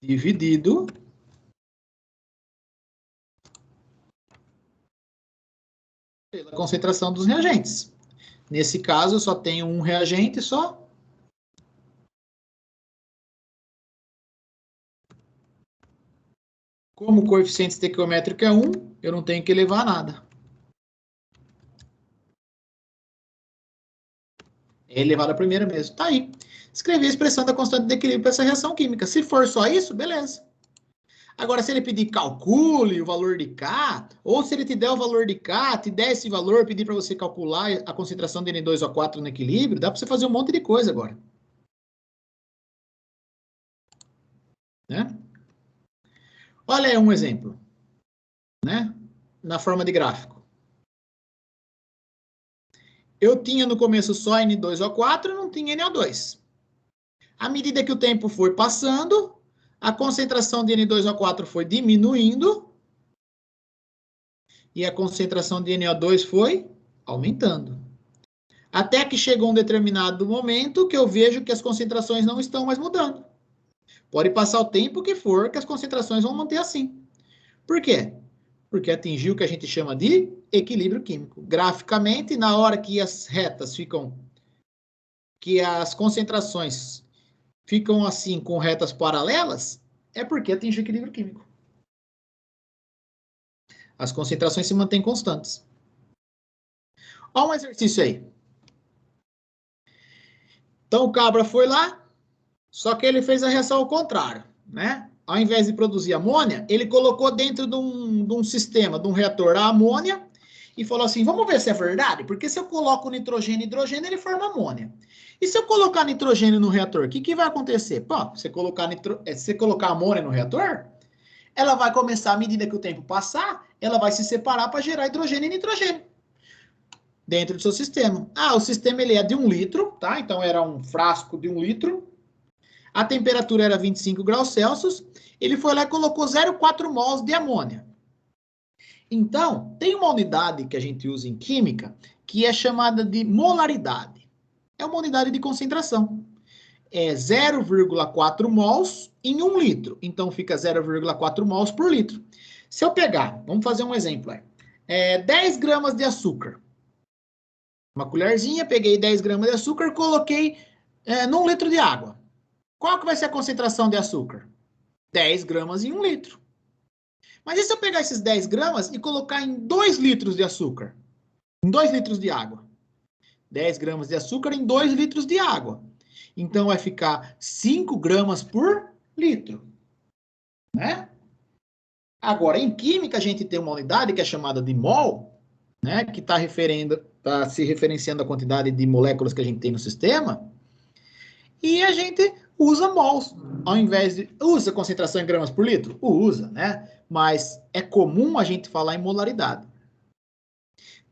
Dividido pela concentração dos reagentes. Nesse caso, eu só tenho um reagente só. Como o coeficiente estequiométrico é 1, eu não tenho que elevar nada. É elevado à primeira mesmo. Tá aí. Escrevi a expressão da constante de equilíbrio para essa reação química. Se for só isso, beleza. Agora, se ele pedir calcule o valor de K, ou se ele te der o valor de K, te der esse valor, pedir para você calcular a concentração de N2O4 no equilíbrio, dá para você fazer um monte de coisa agora. Né? Olha aí um exemplo. Né? Na forma de gráfico. Eu tinha no começo só N2O4 e não tinha NO2. À medida que o tempo foi passando, a concentração de N2O4 foi diminuindo e a concentração de NO2 foi aumentando. Até que chegou um determinado momento que eu vejo que as concentrações não estão mais mudando. Pode passar o tempo que for, que as concentrações vão manter assim. Por quê? Porque atingiu o que a gente chama de equilíbrio químico. Graficamente, na hora que as retas ficam, que as concentrações ficam assim com retas paralelas, é porque atingiu o equilíbrio químico. As concentrações se mantêm constantes. Olha um exercício aí. Então o cabra foi lá, Só que ele fez a reação ao contrário, né? Ao invés de produzir amônia, ele colocou dentro de um sistema, de um reator, a amônia e falou assim, vamos ver se é verdade, porque se eu coloco nitrogênio e hidrogênio, ele forma amônia. E se eu colocar nitrogênio no reator, o que vai acontecer? Pô, você colocar amônia no reator, ela vai começar, à medida que o tempo passar, ela vai se separar para gerar hidrogênio e nitrogênio dentro do seu sistema. Ah, o sistema ele é de 1 litro, tá? Então era um frasco de 1 litro. A temperatura era 25 graus Celsius. Ele foi lá e colocou 0,4 mols de amônia. Então, tem uma unidade que a gente usa em química que é chamada de molaridade. É uma unidade de concentração. É 0,4 mols em 1 litro. Então, fica 0,4 mols por litro. Se eu pegar, vamos fazer um exemplo aí. 10 gramas de açúcar. Uma colherzinha, peguei 10 gramas de açúcar, coloquei num litro de água. Qual que vai ser a concentração de açúcar? 10 gramas em 1 litro. Mas e se eu pegar esses 10 gramas e colocar em 2 litros de açúcar? Em 2 litros de água. 10 gramas de açúcar em 2 litros de água. Então, vai ficar 5 gramas por litro. Né? Agora, em química, a gente tem uma unidade que é chamada de mol, né? Que está se referenciando a quantidade de moléculas que a gente tem no sistema. E a gente usa mols, ao invés de... Usa concentração em gramas por litro? Usa, né? Mas é comum a gente falar em molaridade.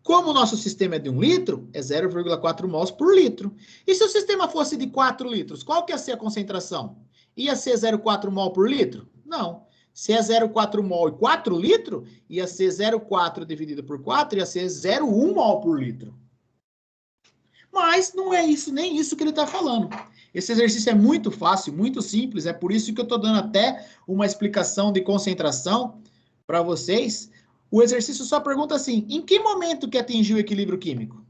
Como o nosso sistema é de 1 litro, é 0,4 mols por litro. E se o sistema fosse de 4 litros, qual que ia ser a concentração? Ia ser 0,4 mol por litro? Não. Se é 0,4 mol e 4 litros, ia ser 0,4 dividido por 4, ia ser 0,1 mol por litro. Mas não é isso, nem isso que ele está falando. Esse exercício é muito fácil, muito simples, é por isso que eu estou dando até uma explicação de concentração para vocês. O exercício só pergunta assim, em que momento que atingiu o equilíbrio químico?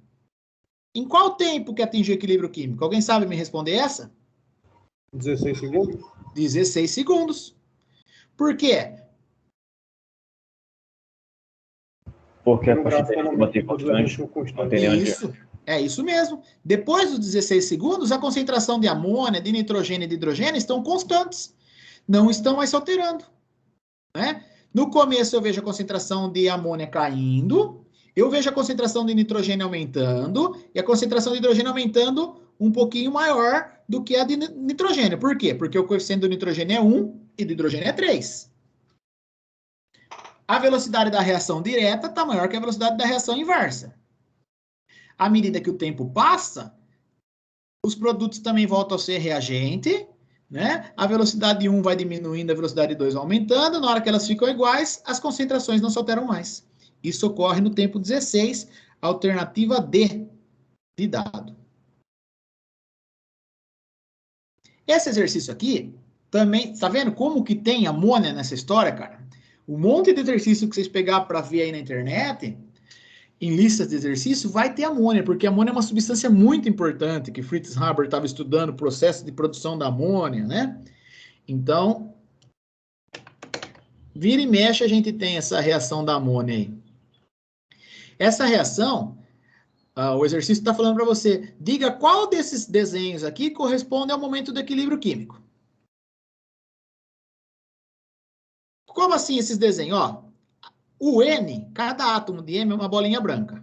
Em qual tempo que atingiu o equilíbrio químico? Alguém sabe me responder essa? 16 segundos? 16 segundos. Por quê? Porque a quantidade de bater constante. É isso mesmo. Depois dos 16 segundos, a concentração de amônia, de nitrogênio e de hidrogênio estão constantes. Não estão mais se alterando. Né? No começo, eu vejo a concentração de amônia caindo, eu vejo a concentração de nitrogênio aumentando, e a concentração de hidrogênio aumentando um pouquinho maior do que a de nitrogênio. Por quê? Porque o coeficiente do nitrogênio é 1 e do hidrogênio é 3. A velocidade da reação direta está maior que a velocidade da reação inversa. À medida que o tempo passa, os produtos também voltam a ser reagente, né? A velocidade 1 vai diminuindo, a velocidade 2 vai aumentando, na hora que elas ficam iguais, as concentrações não se alteram mais. Isso ocorre no tempo 16, alternativa D de dado. Esse exercício aqui, também, tá vendo como que tem amônia nessa história, cara? Um monte de exercício que vocês pegar para ver aí na internet, em listas de exercício, vai ter amônia, porque a amônia é uma substância muito importante, que Fritz Haber estava estudando o processo de produção da amônia, né? Então, vira e mexe, a gente tem essa reação da amônia aí. Essa reação, o exercício está falando para você, diga qual desses desenhos aqui corresponde ao momento do equilíbrio químico. Como assim esses desenhos? Ó, o N, cada átomo de M é uma bolinha branca.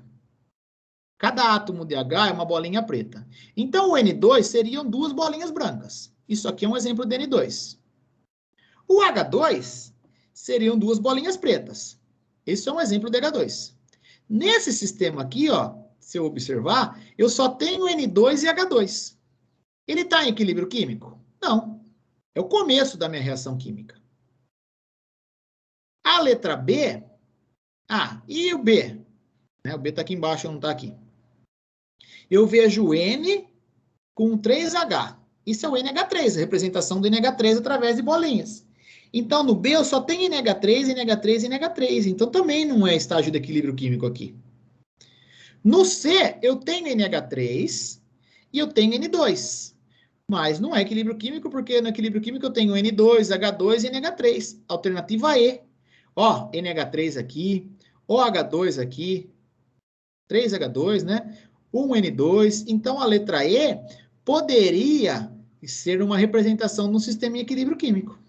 Cada átomo de H é uma bolinha preta. Então, o N2 seriam 2 bolinhas brancas. Isso aqui é um exemplo de N2. O H2 seriam 2 bolinhas pretas. Esse é um exemplo de H2. Nesse sistema aqui, ó, se eu observar, eu só tenho N2 e H2. Ele está em equilíbrio químico? Não. É o começo da minha reação química. A letra B... e o B? O B está aqui embaixo, não está aqui. Eu vejo N com 3H. Isso é o NH3, a representação do NH3 através de bolinhas. Então, no B eu só tenho NH3, NH3 e NH3. Então, também não é estágio de equilíbrio químico aqui. No C, eu tenho NH3 e eu tenho N2. Mas não é equilíbrio químico, porque no equilíbrio químico eu tenho N2, H2 e NH3. Alternativa E. Ó, NH3 aqui, OH2 aqui, 3H2, né? 1N2. Então, a letra E poderia e ser uma representação de um sistema em equilíbrio químico.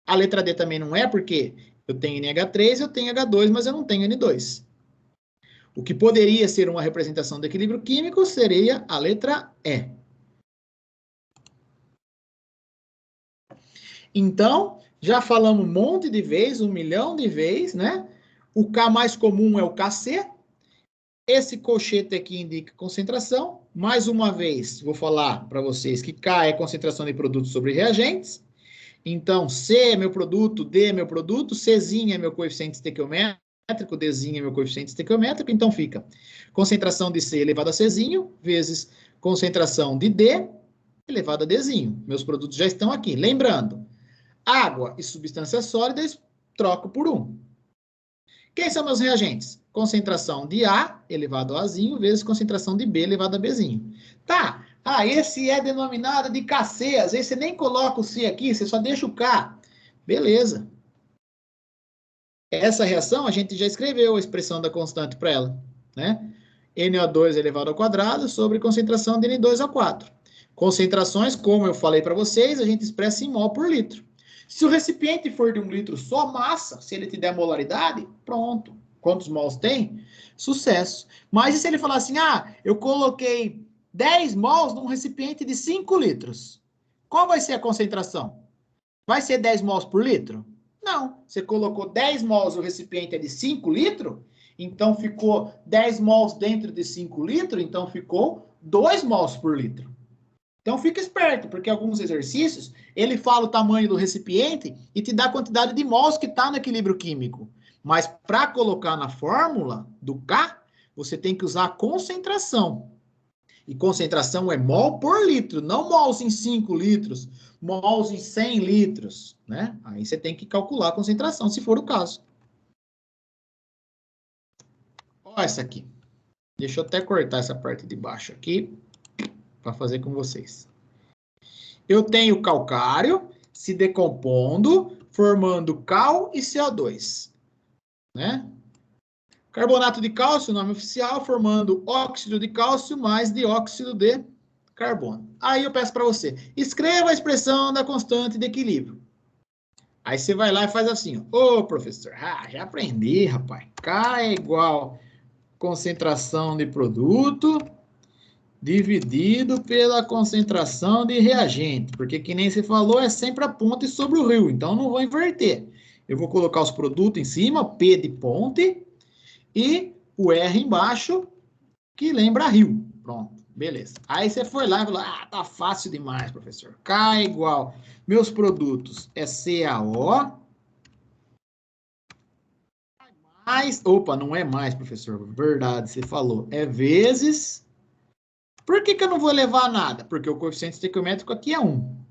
A letra D também não é, porque eu tenho NH3, eu tenho H2, mas eu não tenho N2. O que poderia ser uma representação de equilíbrio químico seria a letra E. Então, já falamos um monte de vezes, 1 milhão de vezes, né? O K mais comum é o KC. Esse colchete aqui indica concentração. Mais uma vez, vou falar para vocês que K é concentração de produtos sobre reagentes. Então, C é meu produto, D é meu produto, Czinho é meu coeficiente estequiométrico, Dzinho é meu coeficiente estequiométrico. Então, fica concentração de C elevado a Czinho vezes concentração de D elevado a Dzinho. Meus produtos já estão aqui. Lembrando, água e substâncias sólidas, troco por 1. Quem são meus reagentes? Concentração de A elevado a Azinho vezes concentração de B elevado a Bzinho. Tá. Esse é denominado de KC. Às vezes você nem coloca o C aqui, você só deixa o K. Beleza. Essa reação, a gente já escreveu a expressão da constante para ela, né? NO2 elevado ao quadrado sobre concentração de N2 ao 4. Concentrações, como eu falei para vocês, a gente expressa em mol por litro. Se o recipiente for de 1 litro só massa, se ele te der molaridade, pronto. Quantos mols tem? Sucesso. Mas e se ele falar assim, eu coloquei 10 mols num recipiente de 5 litros? Qual vai ser a concentração? Vai ser 10 mols por litro? Não. Você colocou 10 mols, o recipiente é de 5 litros, então ficou 10 mols dentro de 5 litros, então ficou 2 mols por litro. Então, fica esperto, porque alguns exercícios, ele fala o tamanho do recipiente e te dá a quantidade de mols que está no equilíbrio químico. Mas, para colocar na fórmula do K, você tem que usar a concentração. E concentração é mol por litro, não mols em 5 litros, mols em 100 litros, né? Aí você tem que calcular a concentração, se for o caso. Olha essa aqui. Deixa eu até cortar essa parte de baixo aqui, para fazer com vocês. Eu tenho calcário se decompondo, formando cal e CO2, né? Carbonato de cálcio, nome oficial, formando óxido de cálcio mais dióxido de carbono. Aí eu peço para você, escreva a expressão da constante de equilíbrio. Aí você vai lá e faz assim, ô professor, já aprendi, rapaz. K é igual concentração de produto dividido pela concentração de reagente, porque que nem você falou, é sempre a ponte sobre o rio, então não vou inverter. Eu vou colocar os produtos em cima, P de ponte, e o R embaixo, que lembra rio. Pronto, beleza. Aí você foi lá e falou, tá fácil demais, professor. K é igual, meus produtos é CaO, mais, não é mais, professor, verdade, você falou, é vezes... Por que eu não vou levar nada? Porque o coeficiente estequiométrico aqui é 1.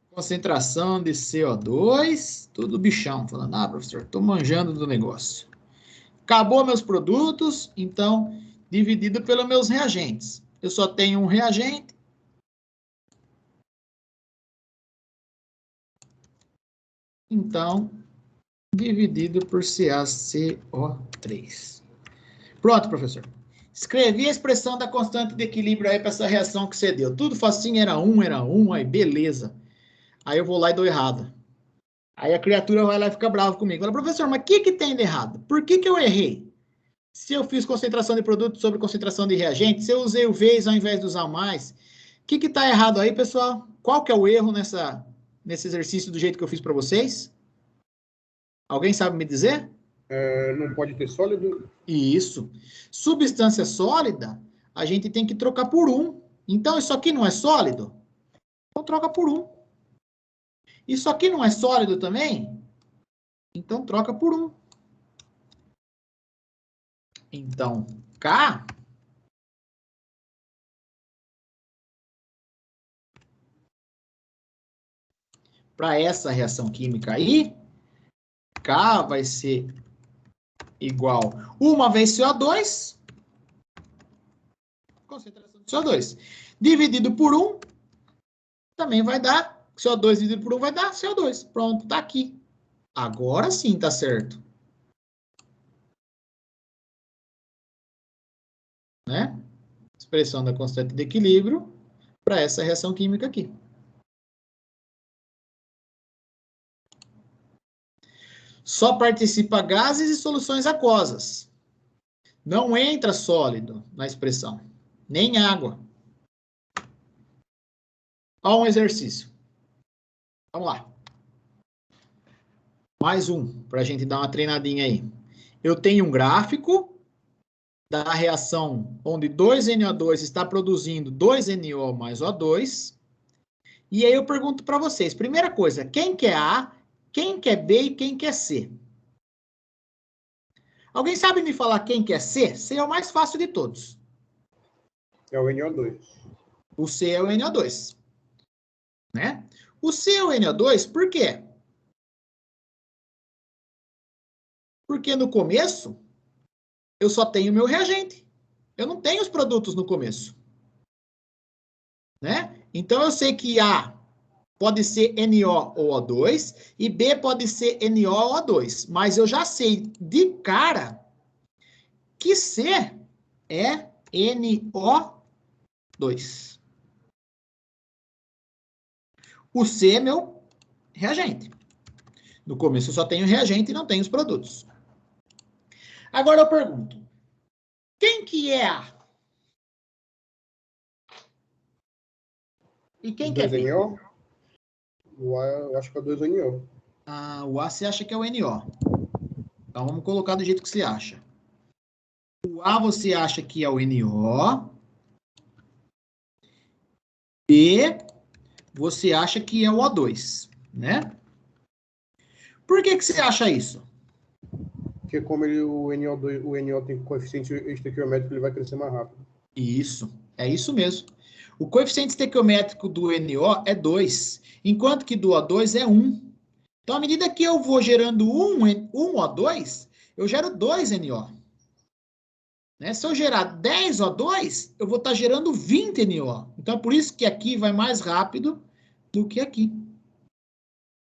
Concentração de CO2, tudo bichão. Falando, professor, estou manjando do negócio. Acabou meus produtos, então, dividido pelos meus reagentes. Eu só tenho um reagente. Então, dividido por CaCO3. Pronto, professor. Escrevi a expressão da constante de equilíbrio aí para essa reação que você deu. Tudo facinho, era 1, aí beleza. Aí eu vou lá e dou errado. Aí a criatura vai lá e fica brava comigo. Fala, professor, mas o que tem de errado? Por que eu errei? Se eu fiz concentração de produto sobre concentração de reagente, se eu usei o vezes ao invés de usar mais, o que está errado aí, pessoal? Qual que é o erro nesse exercício do jeito que eu fiz para vocês? Alguém sabe me dizer? Não pode ter sólido? Isso. Substância sólida, a gente tem que trocar por 1. Então, isso aqui não é sólido? Então, troca por 1. Isso aqui não é sólido também? Então, troca por 1. Então, K... Para essa reação química aí, K vai ser igual 1 vezes CO2, concentração de CO2, dividido por 1, também vai dar, CO2 dividido por 1 vai dar CO2. Pronto, tá aqui. Agora sim tá certo. Né? Expressão da constante de equilíbrio para essa reação química aqui. Só participa gases e soluções aquosas. Não entra sólido na expressão, nem água. Olha um exercício. Vamos lá. Mais um, para a gente dar uma treinadinha aí. Eu tenho um gráfico da reação onde 2NO2 está produzindo 2NO mais O2. E aí eu pergunto para vocês, primeira coisa, quem quer A, quem quer B e quem quer C? Alguém sabe me falar quem quer C? C é o mais fácil de todos. É o NO2. O C é o NO2. Né? O C é o NO2, por quê? Porque no começo, eu só tenho meu reagente. Eu não tenho os produtos no começo. Né? Então, eu sei que A pode ser NO ou O2 e B pode ser NO ou O2. Mas eu já sei de cara que C é NO2. O C é meu reagente. No começo eu só tenho reagente e não tenho os produtos. Agora eu pergunto, quem que é A? E quem que é B? 2NO? O A, eu acho que é o 2NO. Ah, o A você acha que é o NO. Então vamos colocar do jeito que você acha. O A você acha que é o NO. B você acha que é o O2, né? Por que você acha isso? Porque como o NO tem coeficiente estequiométrico, ele vai crescer mais rápido. Isso, é isso mesmo. O coeficiente estequiométrico do NO é 2, enquanto que do O2 é 1. Então, à medida que eu vou gerando um O2, eu gero 2 NO. Né? Se eu gerar 10 O2, eu vou estar gerando 20 NO. Então, é por isso que aqui vai mais rápido do que aqui.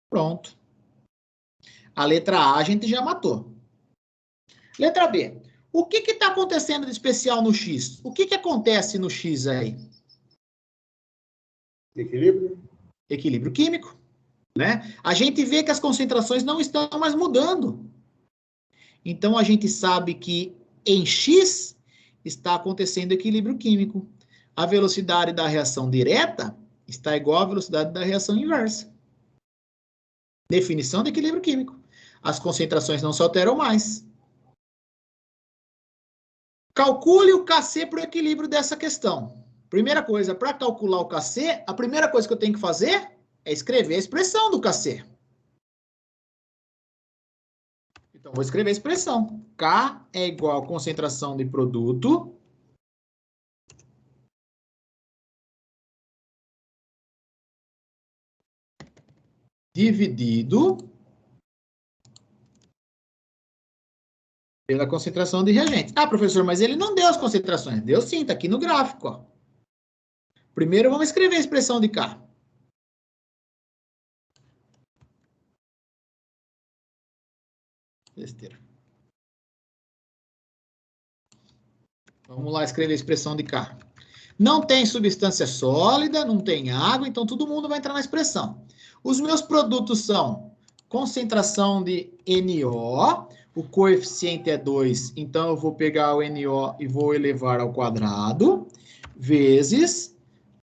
Pronto. A letra A a gente já matou. Letra B. O que está acontecendo de especial no X? O que acontece no X aí? Equilíbrio? Equilíbrio químico. Né? A gente vê que as concentrações não estão mais mudando. Então, a gente sabe que em X está acontecendo equilíbrio químico. A velocidade da reação direta está igual à velocidade da reação inversa. Definição de equilíbrio químico. As concentrações não se alteram mais. Calcule o Kc para o equilíbrio dessa questão. Primeira coisa, para calcular o Kc, a primeira coisa que eu tenho que fazer é escrever a expressão do Kc. Então, vou escrever a expressão. K é igual a concentração de produto dividido pela concentração de reagente. Ah, professor, mas ele não deu as concentrações. Deu sim, está aqui no gráfico. Ó. Primeiro, vamos escrever a expressão de K. Besteira. Vamos lá escrever a expressão de K. Não tem substância sólida, não tem água, então todo mundo vai entrar na expressão. Os meus produtos são concentração de NO, o coeficiente é 2, então eu vou pegar o NO e vou elevar ao quadrado, vezes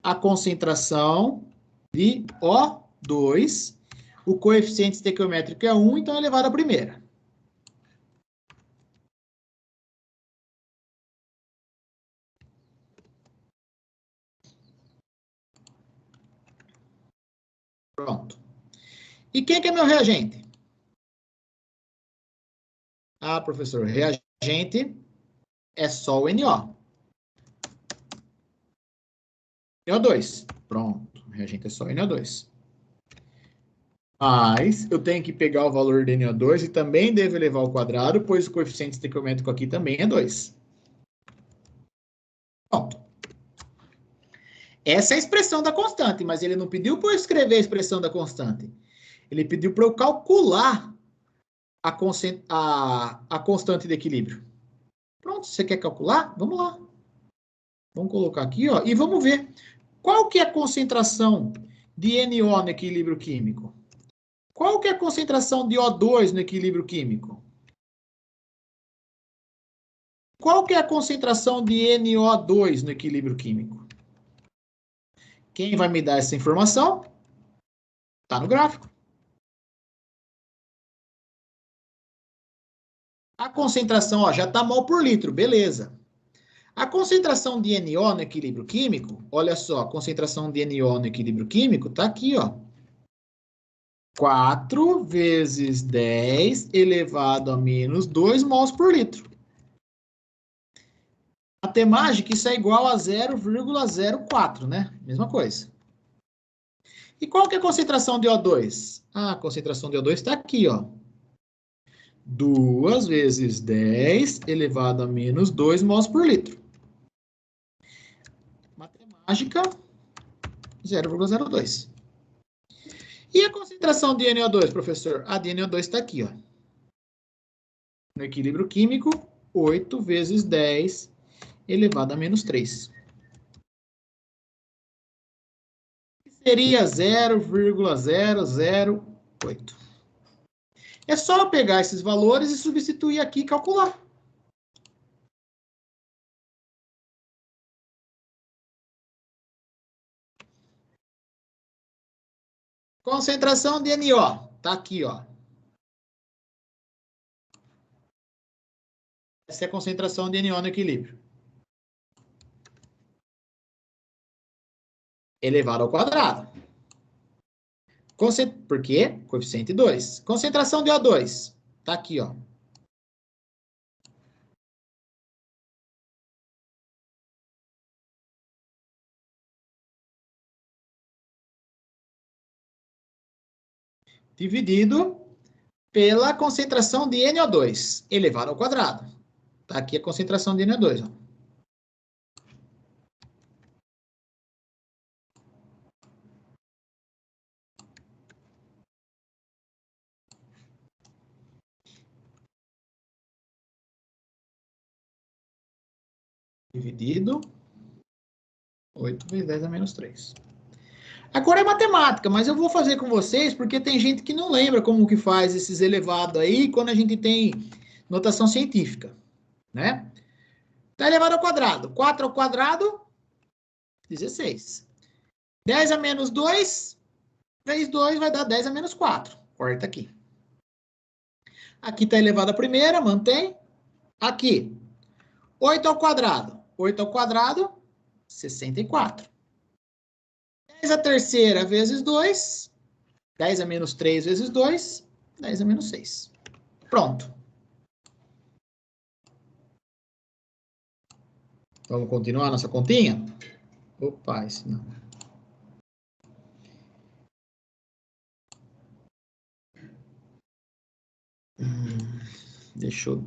a concentração de O2, o coeficiente estequiométrico é 1, então é elevado à primeira. Pronto. E quem que é meu reagente? Ah, professor, reagente é só o NO. NO2. Pronto, reagente é só NO2. Mas eu tenho que pegar o valor de NO2 e também devo elevar ao quadrado, pois o coeficiente estequiométrico aqui também é 2. Pronto. Essa é a expressão da constante, mas ele não pediu para eu escrever a expressão da constante. Ele pediu para eu calcular a constante de equilíbrio. Pronto, você quer calcular? Vamos lá. Vamos colocar aqui, ó, e vamos ver. Qual que é a concentração de NO no equilíbrio químico? Qual que é a concentração de O2 no equilíbrio químico? Qual que é a concentração de NO2 no equilíbrio químico? Quem vai me dar essa informação? Está no gráfico. A concentração, ó, já está mol por litro, beleza. A concentração de NO no equilíbrio químico, olha só, a concentração de NO no equilíbrio químico está aqui, ó. 4 vezes 10 elevado a menos 2 mols por litro. Matemática, isso é igual a 0,04, né? Mesma coisa. E qual que é a concentração de O2? Ah, a concentração de O2 está aqui, ó. 2 vezes 10 elevado a menos 2 mols por litro. Matemática, 0,02. E a concentração de NO2, professor? A de NO2 está aqui, ó. No equilíbrio químico, 8 vezes 10 elevado a menos 3. Seria 0,008. É só pegar esses valores e substituir aqui e calcular. Concentração de NO. Tá aqui, ó. Essa é a concentração de NO no equilíbrio. Elevado ao quadrado. Por quê? Coeficiente 2. Concentração de O2. Tá aqui, ó. Dividido pela concentração de NO2, elevado ao quadrado. Tá aqui a concentração de NO2, ó. Dividido 8 vezes 10 a menos 3. Agora é matemática, mas eu vou fazer com vocês porque tem gente que não lembra como que faz esses elevados aí quando a gente tem notação científica, né? Tá elevado ao quadrado. 4 ao quadrado, 16. 10 a menos 2, vezes 2 vai dar 10 a menos 4. Corta aqui. Aqui tá elevado à primeira, mantém. Aqui, 8 ao quadrado. 8 ao quadrado, 64. 10 a terceira vezes 2, 10 a menos 3 vezes 2, 10 a menos 6. Pronto. Vamos continuar nossa continha? Opa, esse não. Deixa eu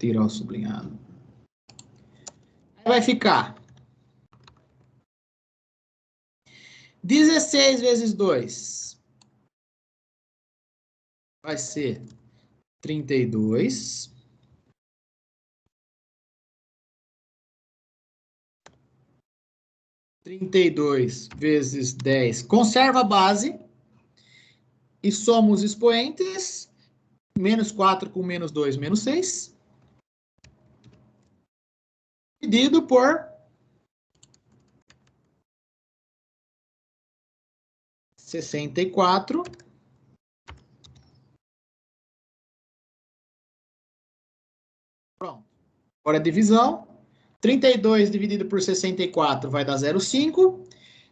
tirar o sublinhado. Aí vai ficar 16 vezes 2 vai ser 32. 32 vezes 10. Conserva a base. E somos expoentes. Menos 4 com menos 2, menos 6. Dividido por 64. Pronto. Agora a divisão. 32 dividido por 64 vai dar 0,5.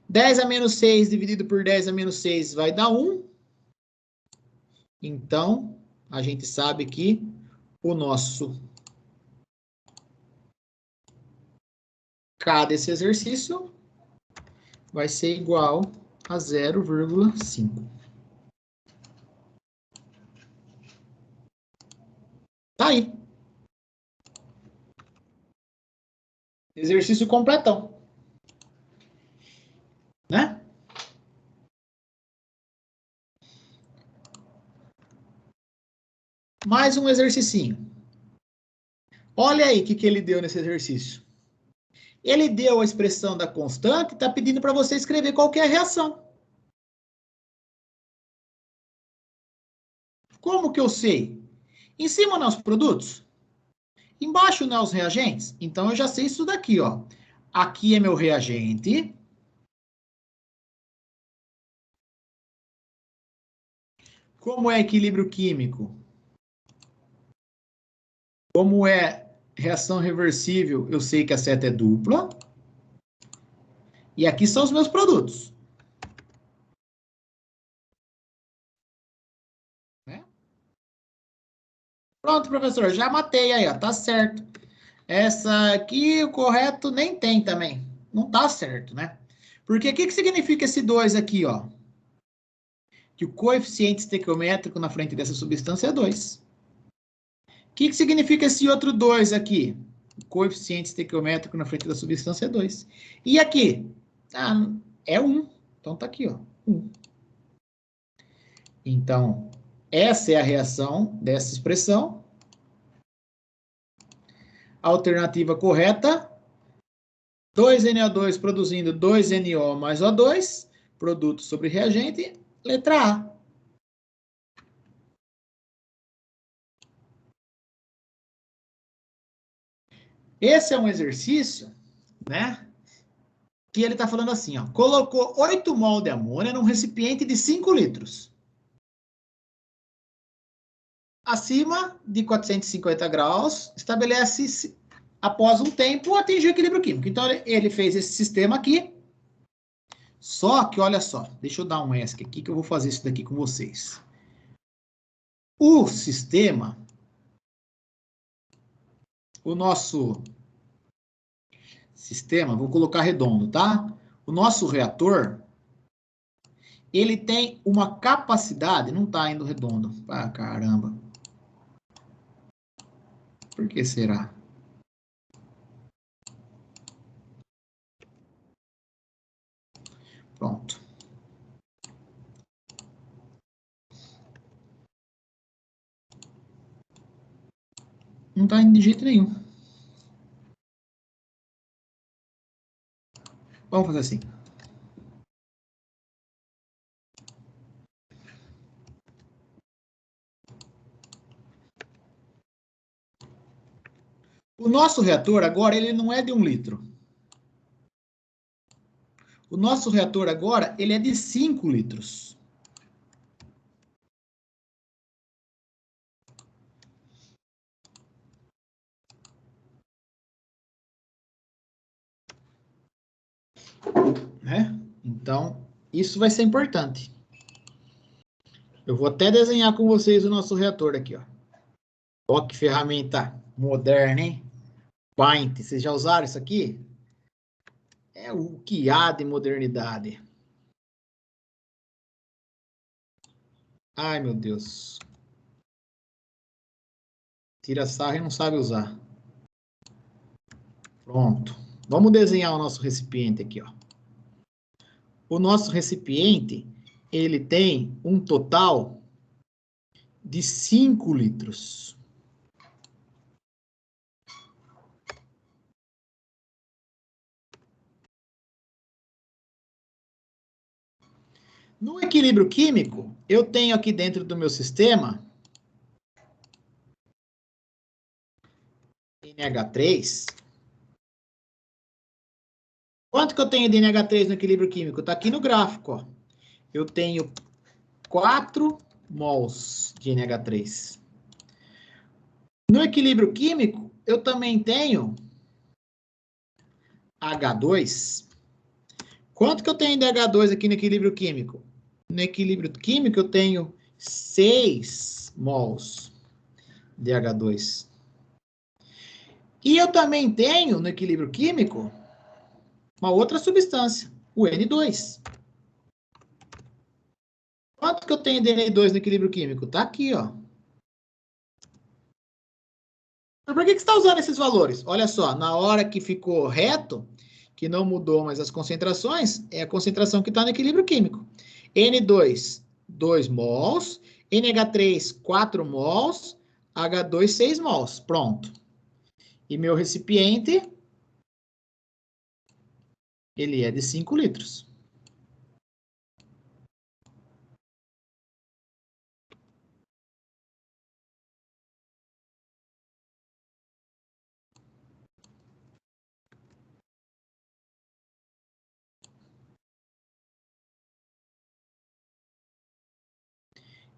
10 a menos 6 dividido por 10 a menos 6 vai dar 1. Então, a gente sabe que o nosso K desse exercício vai ser igual a 0,5. Tá aí. Exercício completão. Né? Mais um exercicinho. Olha aí o que ele deu nesse exercício. Ele deu a expressão da constante e está pedindo para você escrever qual que é a reação. Como que eu sei? Em cima, né, os produtos. Embaixo, né, os reagentes. Então, eu já sei isso daqui, ó. Aqui é meu reagente. Como é equilíbrio químico? Como é reação reversível, eu sei que a seta é dupla. E aqui são os meus produtos. Né? Pronto, professor, já matei aí, ó, tá certo. Essa aqui, o correto, nem tem também. Não tá certo, né? Porque o que significa esse 2 aqui, ó? Que o coeficiente estequiométrico na frente dessa substância é 2. O que significa esse outro 2 aqui? O coeficiente estequiométrico na frente da substância é 2. E aqui? Ah, é 1. Então tá aqui, ó. 1. Então, essa é a reação dessa expressão. Alternativa correta. 2NO2 produzindo 2NO mais O2. Produto sobre reagente. Letra A. Esse é um exercício, né? Que ele está falando assim, ó. Colocou 8 mol de amônia num recipiente de 5 litros. Acima de 450 graus, estabelece, após um tempo, atingir o equilíbrio químico. Então, ele fez esse sistema aqui. Só que, olha só, deixa eu dar um ESC aqui, que eu vou fazer isso daqui com vocês. O sistema, o nosso sistema, vou colocar redondo, tá? O nosso reator, ele tem uma capacidade, não tá indo redondo. Ah, caramba. Por que será? Pronto. Não tá indo de jeito nenhum. Vamos fazer assim. O nosso reator agora, ele não é de 1 litro. O nosso reator agora, ele é de 5 litros. Né? Então, isso vai ser importante. Eu vou até desenhar com vocês o nosso reator aqui, ó. Olha que ferramenta moderna, hein? Paint. Vocês já usaram isso aqui? É o que há de modernidade. Ai, meu Deus. Tira sarro e não sabe usar. Pronto. Vamos desenhar o nosso recipiente aqui, ó. O nosso recipiente, ele tem um total de 5 litros. No equilíbrio químico, eu tenho aqui dentro do meu sistema NH3. Quanto que eu tenho de NH3 no equilíbrio químico? Está aqui no gráfico, ó. Eu tenho 4 mols de NH3. No equilíbrio químico, eu também tenho H2. Quanto que eu tenho de H2 aqui no equilíbrio químico? No equilíbrio químico, eu tenho 6 mols de H2. E eu também tenho, no equilíbrio químico, uma outra substância, o N2. Quanto que eu tenho de N2 no equilíbrio químico? Tá aqui, ó. Mas por que você está usando esses valores? Olha só, na hora que ficou reto, que não mudou mais as concentrações, é a concentração que está no equilíbrio químico. N2, 2 mols. NH3, 4 mols. H2, 6 mols. Pronto. E meu recipiente Ele é de 5 litros.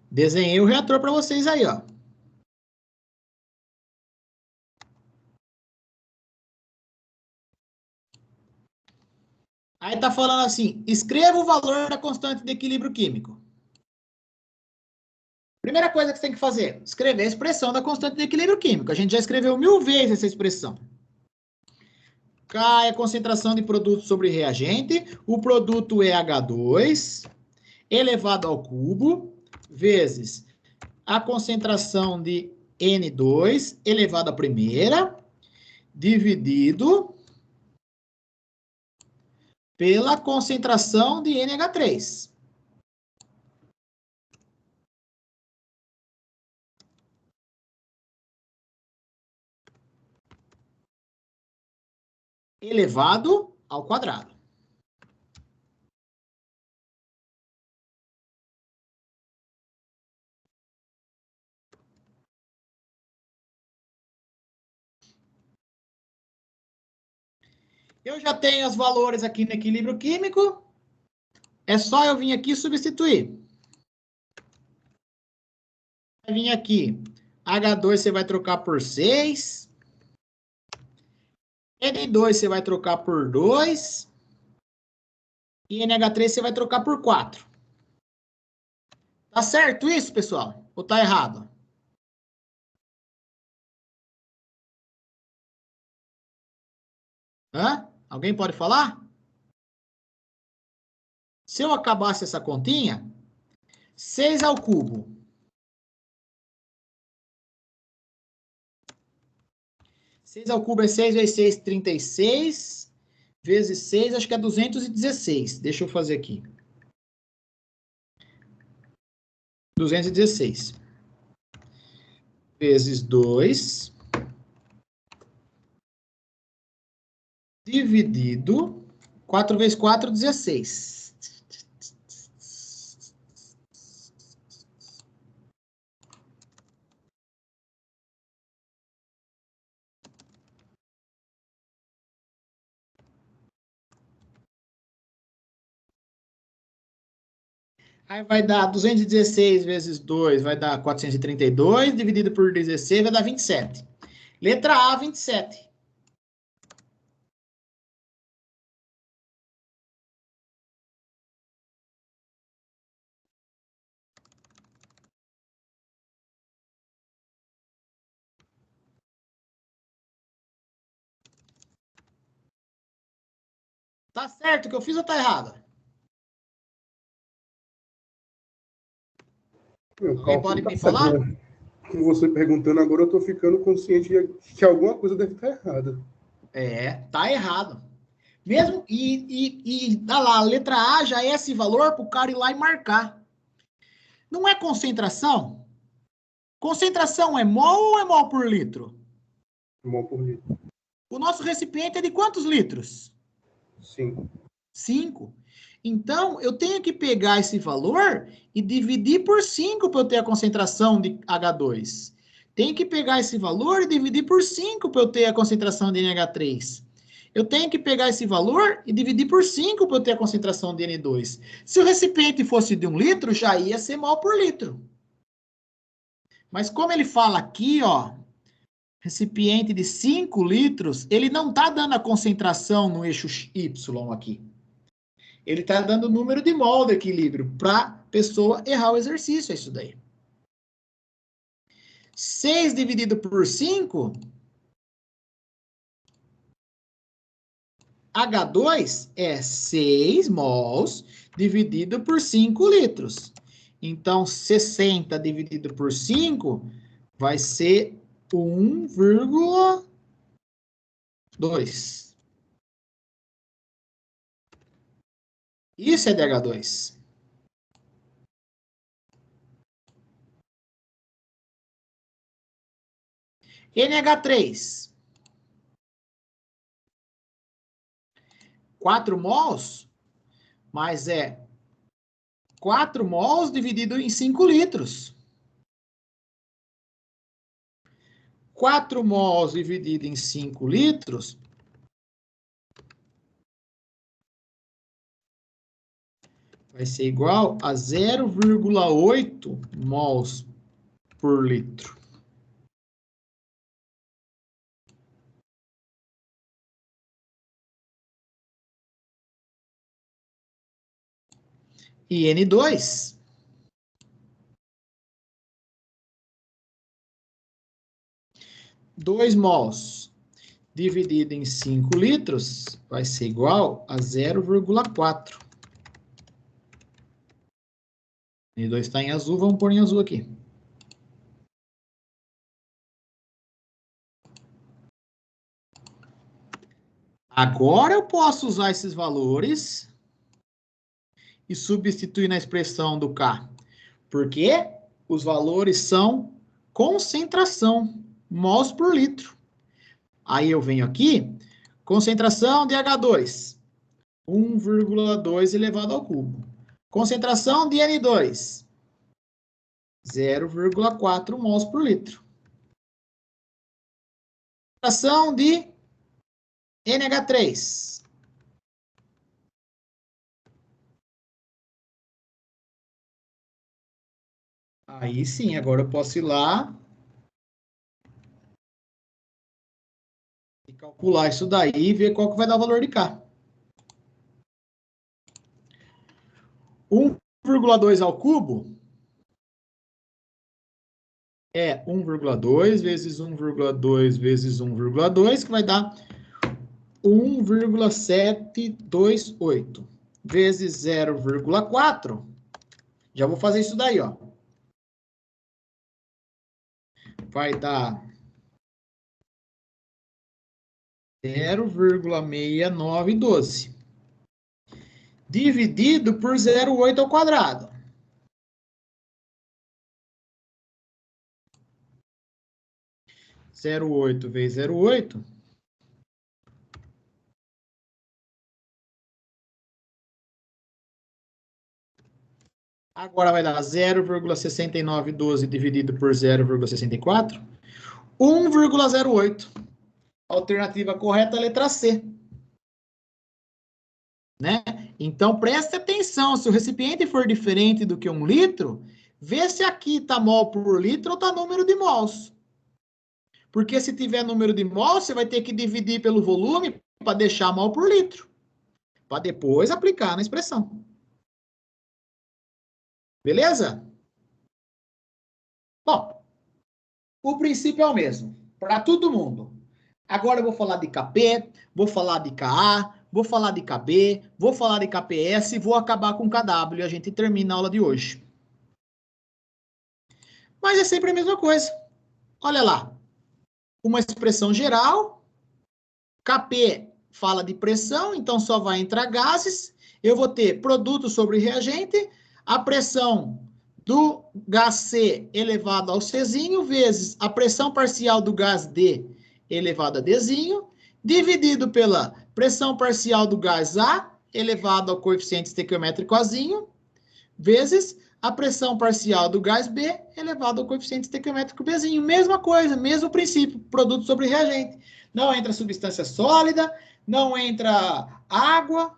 Desenhei o reator para vocês aí, ó. Aí tá falando assim, escreva o valor da constante de equilíbrio químico. Primeira coisa que você tem que fazer, escrever a expressão da constante de equilíbrio químico. A gente já escreveu 1000 vezes essa expressão. K é a concentração de produto sobre reagente. O produto é H2 elevado ao cubo vezes a concentração de N2 elevado à primeira dividido pela concentração de NH3. Elevado ao quadrado. Eu já tenho os valores aqui no equilíbrio químico. É só eu vir aqui e substituir. Vai vir aqui. H2 você vai trocar por 6. N2 você vai trocar por 2. E NH3 você vai trocar por 4. Tá certo isso, pessoal? Ou tá errado? Hã? Alguém pode falar? Se eu acabasse essa continha, 6 ao cubo. 6 ao cubo é 6 vezes 6, 36. Vezes 6, acho que é 216. Deixa eu fazer aqui. 216. Vezes 2. Dividido. 4 vezes 4, 16. Aí vai dar 216 vezes 2, vai dar 432, dividido por 16, vai dar 27. Letra A, 27. Tá certo o que eu fiz ou tá errado? Alguém pode me falar? Com você perguntando agora, eu tô ficando consciente de que alguma coisa deve estar errada. É, tá errado. Mesmo, tá lá, a letra A já é esse valor para o cara ir lá e marcar. Não é concentração? Concentração é mol ou é mol por litro? Mol por litro. O nosso recipiente é de quantos litros? 5. 5. Então, eu tenho que pegar esse valor e dividir por 5 para eu ter a concentração de H2. Tenho que pegar esse valor e dividir por 5 para eu ter a concentração de NH3. Eu tenho que pegar esse valor e dividir por 5 para eu ter a concentração de N2. Se o recipiente fosse de 1 litro, já ia ser mol por litro. Mas como ele fala aqui, ó, recipiente de 5 litros, ele não está dando a concentração no eixo Y aqui. Ele está dando o número de mol do equilíbrio para a pessoa errar o exercício, é isso daí. 6 dividido por 5, H2 é 6 mols dividido por 5 litros. Então, 60 dividido por 5 vai ser 1,2. Isso é DH2. NH3. 4 mols, mas é 4 mols dividido em 5 litros. 4 mols dividido em 5 litros vai ser igual a 0,8 mols por litro. E N2 2 mols dividido em 5 litros vai ser igual a 0,4. N2 está em azul, vamos pôr em azul aqui. Agora eu posso usar esses valores e substituir na expressão do K. Porque os valores são concentração, mols por litro. Aí eu venho aqui, concentração de H2, 1,2 elevado ao cubo. Concentração de N2, 0,4 mols por litro. Concentração de NH3, aí sim, agora eu posso ir lá e calcular isso daí e ver qual que vai dar o valor de K. 1,2 ao cubo é 1,2 vezes 1,2 vezes 1,2, que vai dar 1,728 vezes 0,4. Já vou fazer isso daí, ó. Vai dar 0,6912. Dividido por 0,8 ao quadrado. Zero oito vezes 0,8. Agora vai dar 0,6912 dividido por 0,64. 1,08. Alternativa correta, letra C. Né? Então, preste atenção. Se o recipiente for diferente do que 1 litro, vê se aqui está mol por litro ou está número de mols. Porque se tiver número de mols, você vai ter que dividir pelo volume para deixar mol por litro. Para depois aplicar na expressão. Beleza? Bom, o princípio é o mesmo. Para todo mundo. Agora eu vou falar de KP, vou falar de KA, vou falar de KB, vou falar de KPS e vou acabar com KW e a gente termina a aula de hoje. Mas é sempre a mesma coisa. Olha lá. Uma expressão geral. KP fala de pressão, então só vai entrar gases. Eu vou ter produto sobre reagente, a pressão do gás C elevado ao Czinho, vezes a pressão parcial do gás D elevado a Dzinho, dividido pela pressão parcial do gás A elevado ao coeficiente estequiométrico Azinho, vezes a pressão parcial do gás B elevado ao coeficiente estequiométrico Bzinho. Mesma coisa, mesmo princípio, produto sobre reagente. Não entra substância sólida, não entra água,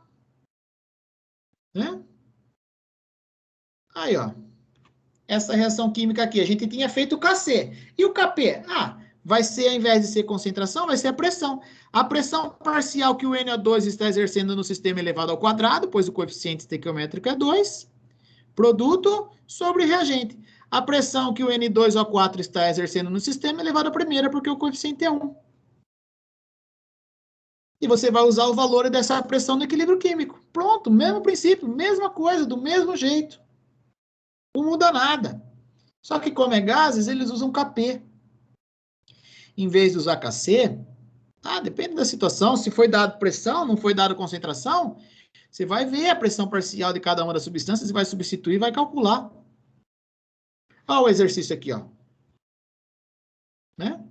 né? Aí, ó. Essa reação química aqui, a gente tinha feito o KC. E o KP? Vai ser, ao invés de ser concentração, vai ser a pressão. A pressão parcial que o NO2 está exercendo no sistema elevado ao quadrado, pois o coeficiente estequiométrico é 2, produto sobre reagente. A pressão que o N2O4 está exercendo no sistema é elevado à primeira, porque o coeficiente é 1. E você vai usar o valor dessa pressão no equilíbrio químico. Pronto, mesmo princípio, mesma coisa, do mesmo jeito. Não muda nada. Só que como é gases, eles usam KP. Em vez de usar KC, depende da situação. Se foi dado pressão, não foi dado concentração, você vai ver a pressão parcial de cada uma das substâncias e vai substituir e vai calcular. Olha o exercício aqui, ó. Né?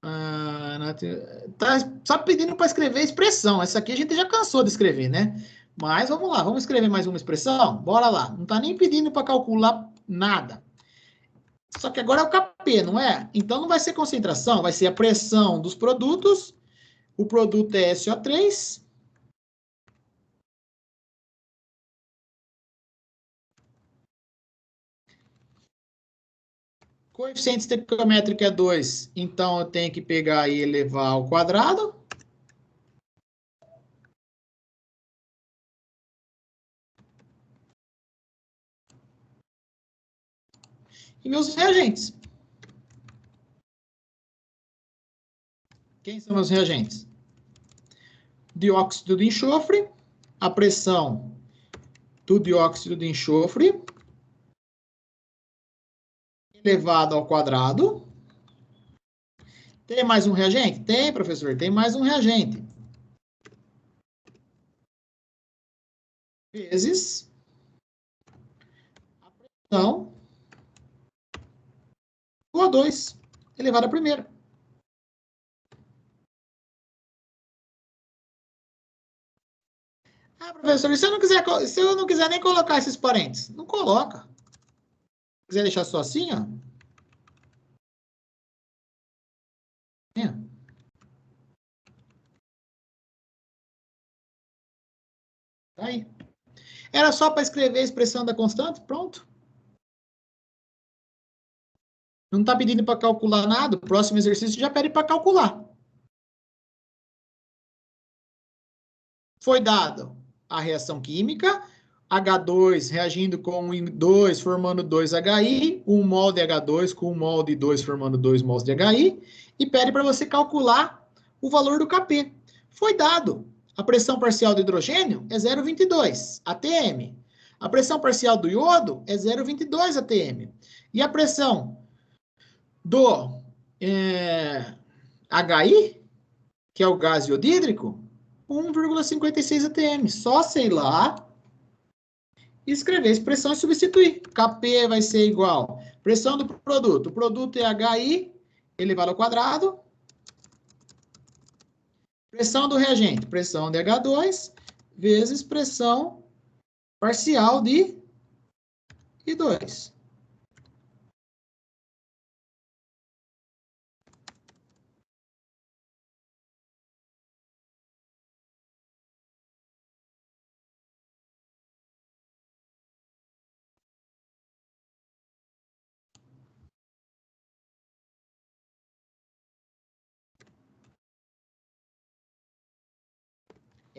Tá só pedindo para escrever expressão. Essa aqui a gente já cansou de escrever, né? Mas vamos lá, vamos escrever mais uma expressão? Bora lá. Não está nem pedindo para calcular nada. Só que agora é o Kp, não é? Então não vai ser concentração, vai ser a pressão dos produtos. O produto é SO3. Coeficiente estequiométrico é 2, então eu tenho que pegar e elevar ao quadrado. E meus reagentes. Quem são meus reagentes? Dióxido de enxofre, a pressão do dióxido de enxofre elevado ao quadrado. Tem mais um reagente? Tem, professor, tem mais um reagente. Vezes a pressão do O2 elevado à primeira. Ah, professor, e se eu não quiser nem colocar esses parênteses? Não coloca. Se quiser deixar só assim, ó. Tá aí. Era só para escrever a expressão da constante, pronto. Não está pedindo para calcular nada, o próximo exercício já pede para calcular. Foi dado a reação química, H2 reagindo com 2, formando 2HI, 1 mol de H2 com 1 mol de 2, formando 2 mols de HI, e pede para você calcular o valor do Kp. Foi dado. A pressão parcial do hidrogênio é 0,22 atm. A pressão parcial do iodo é 0,22 atm. E a pressão do HI, que é o gás iodídrico, 1,56 atm. Só sei lá escrever a expressão e substituir. Kp vai ser igual pressão do produto. O produto é HI elevado ao quadrado. Pressão do reagente, pressão de H2, vezes pressão parcial de I2.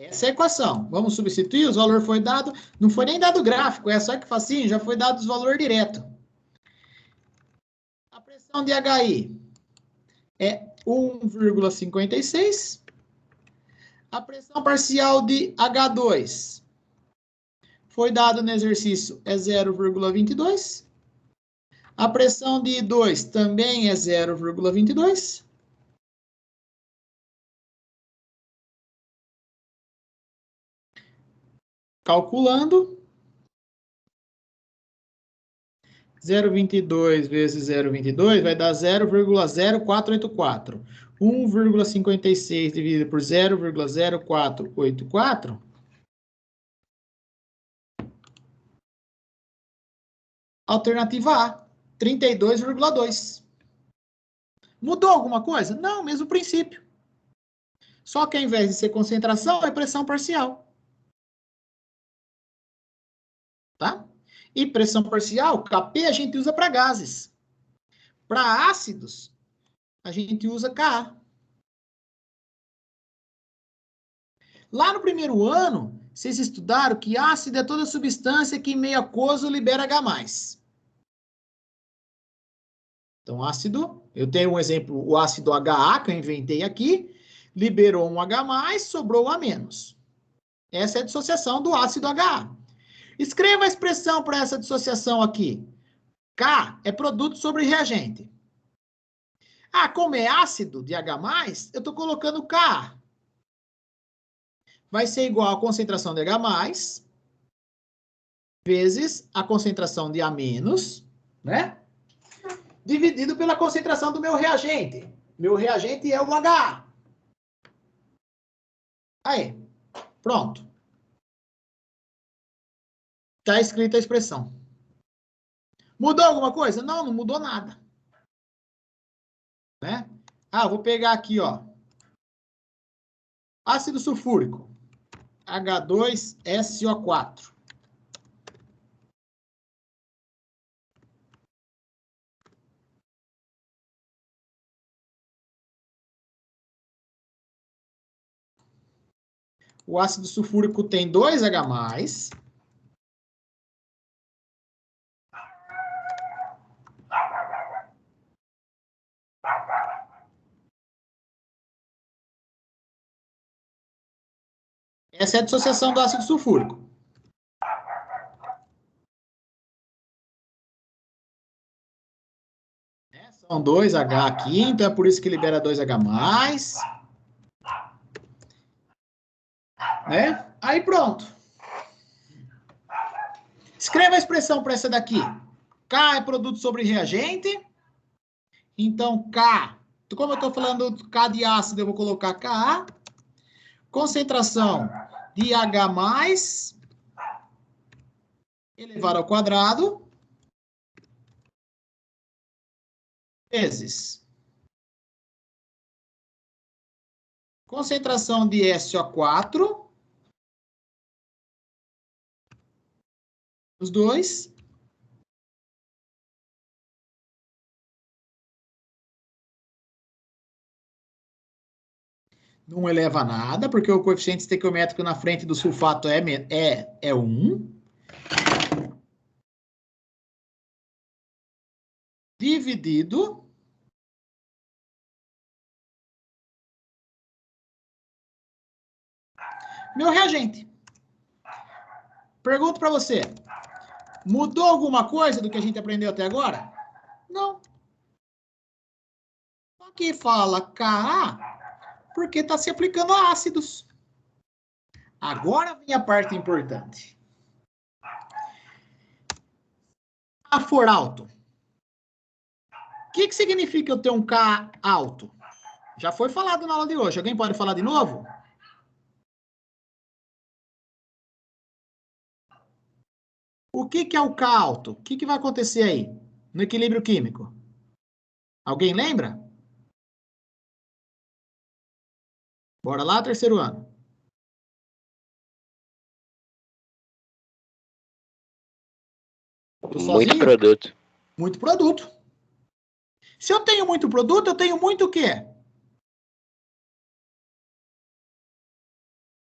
Essa é a equação. Vamos substituir, os valores foi dado, não foi nem dado gráfico, é só que facinho, já foi dado os valores direto. A pressão de HI é 1,56. A pressão parcial de H2 foi dado no exercício é 0,22. A pressão de I2 também é 0,22. Calculando, 0,22 vezes 0,22 vai dar 0,0484. 1,56 dividido por 0,0484. Alternativa A, 32,2. Mudou alguma coisa? Não, mesmo princípio. Só que ao invés de ser concentração, é pressão parcial. Tá? E pressão parcial, Kp, a gente usa para gases. Para ácidos, a gente usa Ka. Lá no primeiro ano, vocês estudaram que ácido é toda substância que em meio aquoso libera H+. Então, ácido, eu tenho um exemplo, o ácido HA, que eu inventei aqui, liberou um H+, sobrou um A-. Essa é a dissociação do ácido HA. Escreva a expressão para essa dissociação aqui. K é produto sobre reagente. Ah, como é ácido de H+, eu estou colocando Ka. Vai ser igual a concentração de H+, vezes a concentração de A-, né? Dividido pela concentração do meu reagente. Meu reagente é o H. Aí, pronto. Está escrita a expressão. Mudou alguma coisa? Não, não mudou nada. Né? Ah, vou pegar aqui, ó. Ácido sulfúrico. H2SO4. O ácido sulfúrico tem 2H+. Essa é a dissociação do ácido sulfúrico. São 2H aqui, então é por isso que libera 2H+. Né? Aí pronto. Escreva a expressão para essa daqui. K é produto sobre reagente. Então, K, como eu estou falando K de ácido, eu vou colocar Ka. Concentração de H+, elevado ao quadrado, vezes concentração de SO4, os dois, não eleva a nada, porque o coeficiente estequiométrico na frente do sulfato é 1. Dividido meu reagente. Pergunto para você, mudou alguma coisa do que a gente aprendeu até agora? Não. Aqui fala Ka, porque está se aplicando a ácidos. Agora vem a parte importante. K for alto. O que significa eu ter um K alto? Já foi falado na aula de hoje. Alguém pode falar de novo? O que é o K alto? O que vai acontecer aí no equilíbrio químico? Alguém lembra? Bora lá, terceiro ano. Muito produto. Muito produto. Se eu tenho muito produto, eu tenho muito o quê?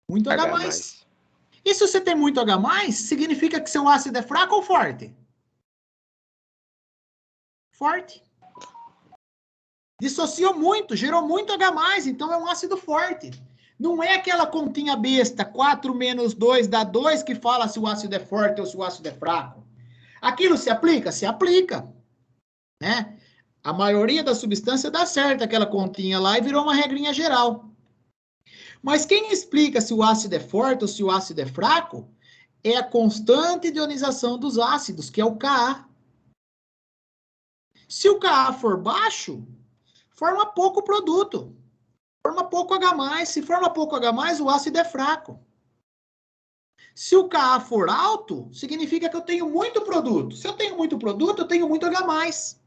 Muito H+. E se você tem muito H+, significa que seu ácido é fraco ou forte? Forte. Dissociou muito, gerou muito H+, então é um ácido forte. Não é aquela continha besta, 4 menos 2 dá 2, que fala se o ácido é forte ou se o ácido é fraco. Aquilo se aplica? Se aplica. Né? A maioria da substância dá certo aquela continha lá e virou uma regrinha geral. Mas quem explica se o ácido é forte ou se o ácido é fraco é a constante de ionização dos ácidos, que é o Ka. Se o Ka for baixo, forma pouco produto. Forma pouco H+. Se forma pouco H+, o ácido é fraco. Se o Ka for alto, significa que eu tenho muito produto. Se eu tenho muito produto, eu tenho muito H+.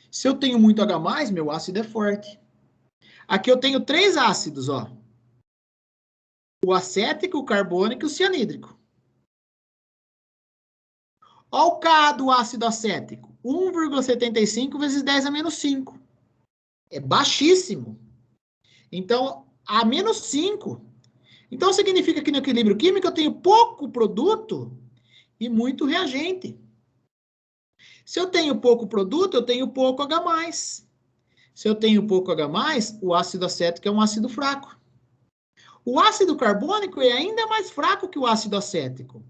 Se eu tenho muito H+, meu ácido é forte. Aqui eu tenho 3 ácidos, ó. O acético, o carbônico e o cianídrico. Olha o K do ácido acético. 1,75 vezes 10 a menos 5. É baixíssimo. Então, a menos 5. Então, significa que no equilíbrio químico eu tenho pouco produto e muito reagente. Se eu tenho pouco produto, eu tenho pouco H+. Se eu tenho pouco H+, o ácido acético é um ácido fraco. O ácido carbônico é ainda mais fraco que o ácido acético.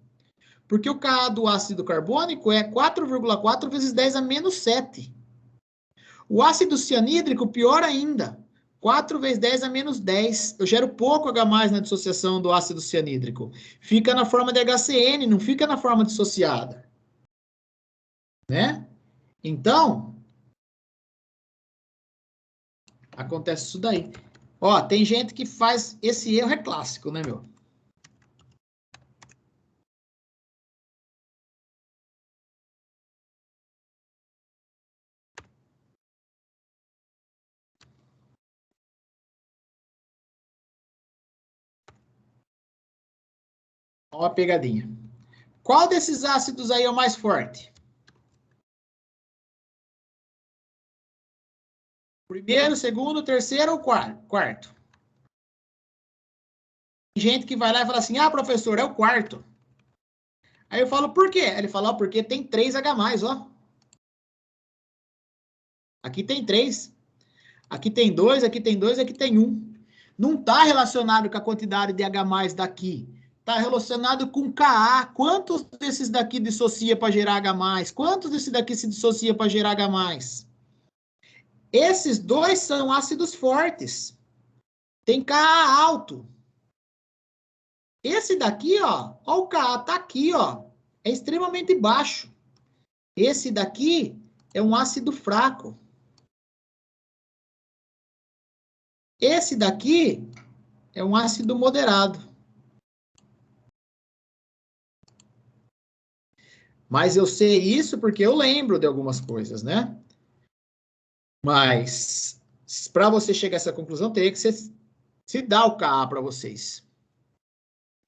Porque o Ka do ácido carbônico é 4,4 vezes 10 a menos 7. O ácido cianídrico, pior ainda. 4 vezes 10 a menos 10. Eu gero pouco H+ na dissociação do ácido cianídrico. Fica na forma de HCN, não fica na forma dissociada. Né? Então, Acontece isso daí. Ó, tem gente que faz... Esse erro é clássico, né, meu? Ó a pegadinha. Qual desses ácidos aí é o mais forte? Primeiro, segundo, terceiro ou quarto? Tem gente que vai lá e fala assim, ah, professor, é o quarto. Aí eu falo, por quê? Ele fala, ó, porque tem 3H+, ó. Aqui tem 3. Aqui tem 2, aqui tem 2, aqui tem 1. Não está relacionado com a quantidade de H+ daqui. Está relacionado com Ka. Quantos desses daqui dissocia para gerar H+? Quantos desses daqui se dissocia para gerar H+? Esses dois são ácidos fortes. Tem Ka alto. Esse daqui, ó o Ka tá aqui, ó. É extremamente baixo. Esse daqui é um ácido fraco. Esse daqui é um ácido moderado. Mas eu sei isso porque eu lembro de algumas coisas, né? Mas, para você chegar a essa conclusão, teria que se dar o Ka para vocês.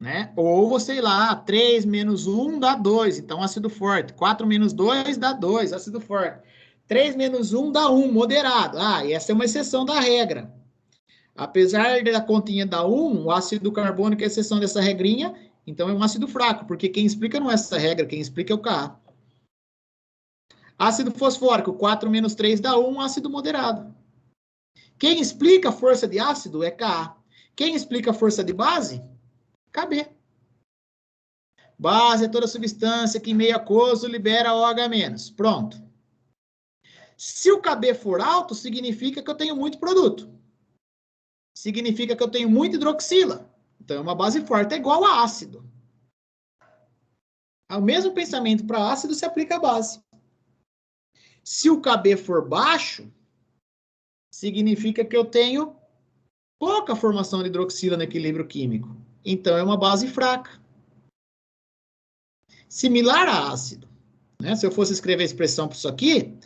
Né? Ou você ir lá, 3 menos 1 dá 2, então ácido forte. 4 menos 2 dá 2, ácido forte. 3 menos 1 dá 1, moderado. Ah, e essa é uma exceção da regra. Apesar da continha dar 1, o ácido carbônico é exceção dessa regrinha, então é um ácido fraco, porque quem explica não é essa regra, quem explica é o Ka. Ácido fosfórico, 4 menos 3 dá 1, ácido moderado. Quem explica a força de ácido é Ka. Quem explica a força de base? Kb. Base é toda substância que em meio aquoso libera OH-. Pronto. Se o Kb for alto, significa que eu tenho muito produto. Significa que eu tenho muita hidroxila. Então, é uma base forte, é igual a ácido. O mesmo pensamento para ácido se aplica à base. Se o Kb for baixo, significa que eu tenho pouca formação de hidroxila no equilíbrio químico. Então, é uma base fraca. Similar a ácido. Né? Se eu fosse escrever a expressão para isso aqui,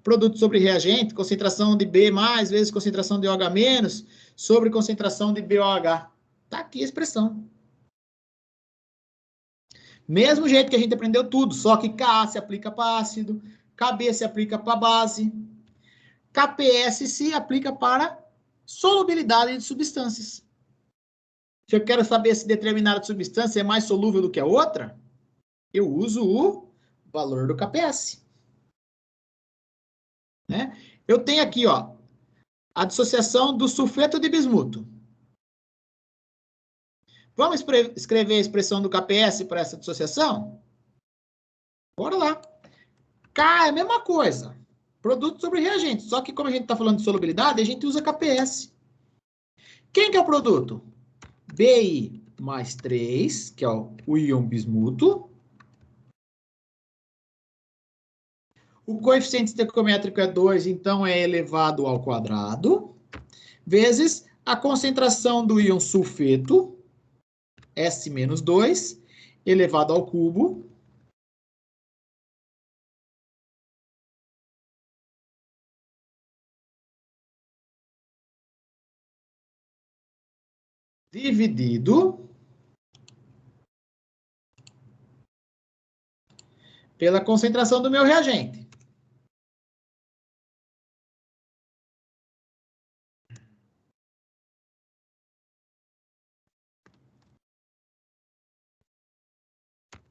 produto sobre reagente, concentração de B mais vezes concentração de OH menos sobre concentração de BOH. Está aqui a expressão. Mesmo jeito que a gente aprendeu tudo, só que Ka se aplica para ácido, Kb se aplica para base, KPS se aplica para solubilidade de substâncias. Se eu quero saber se determinada substância é mais solúvel do que a outra, eu uso o valor do KPS. Né? Eu tenho aqui, ó, a dissociação do sulfeto de bismuto. Vamos escrever a expressão do KPS para essa dissociação? Bora lá. K é a mesma coisa. Produto sobre reagente. Só que como a gente está falando de solubilidade, a gente usa KPS. Quem que é o produto? Bi mais 3, que é o íon bismuto. O coeficiente estequiométrico é 2, então é elevado ao quadrado, vezes a concentração do íon sulfeto, S menos 2, elevado ao cubo, dividido pela concentração do meu reagente.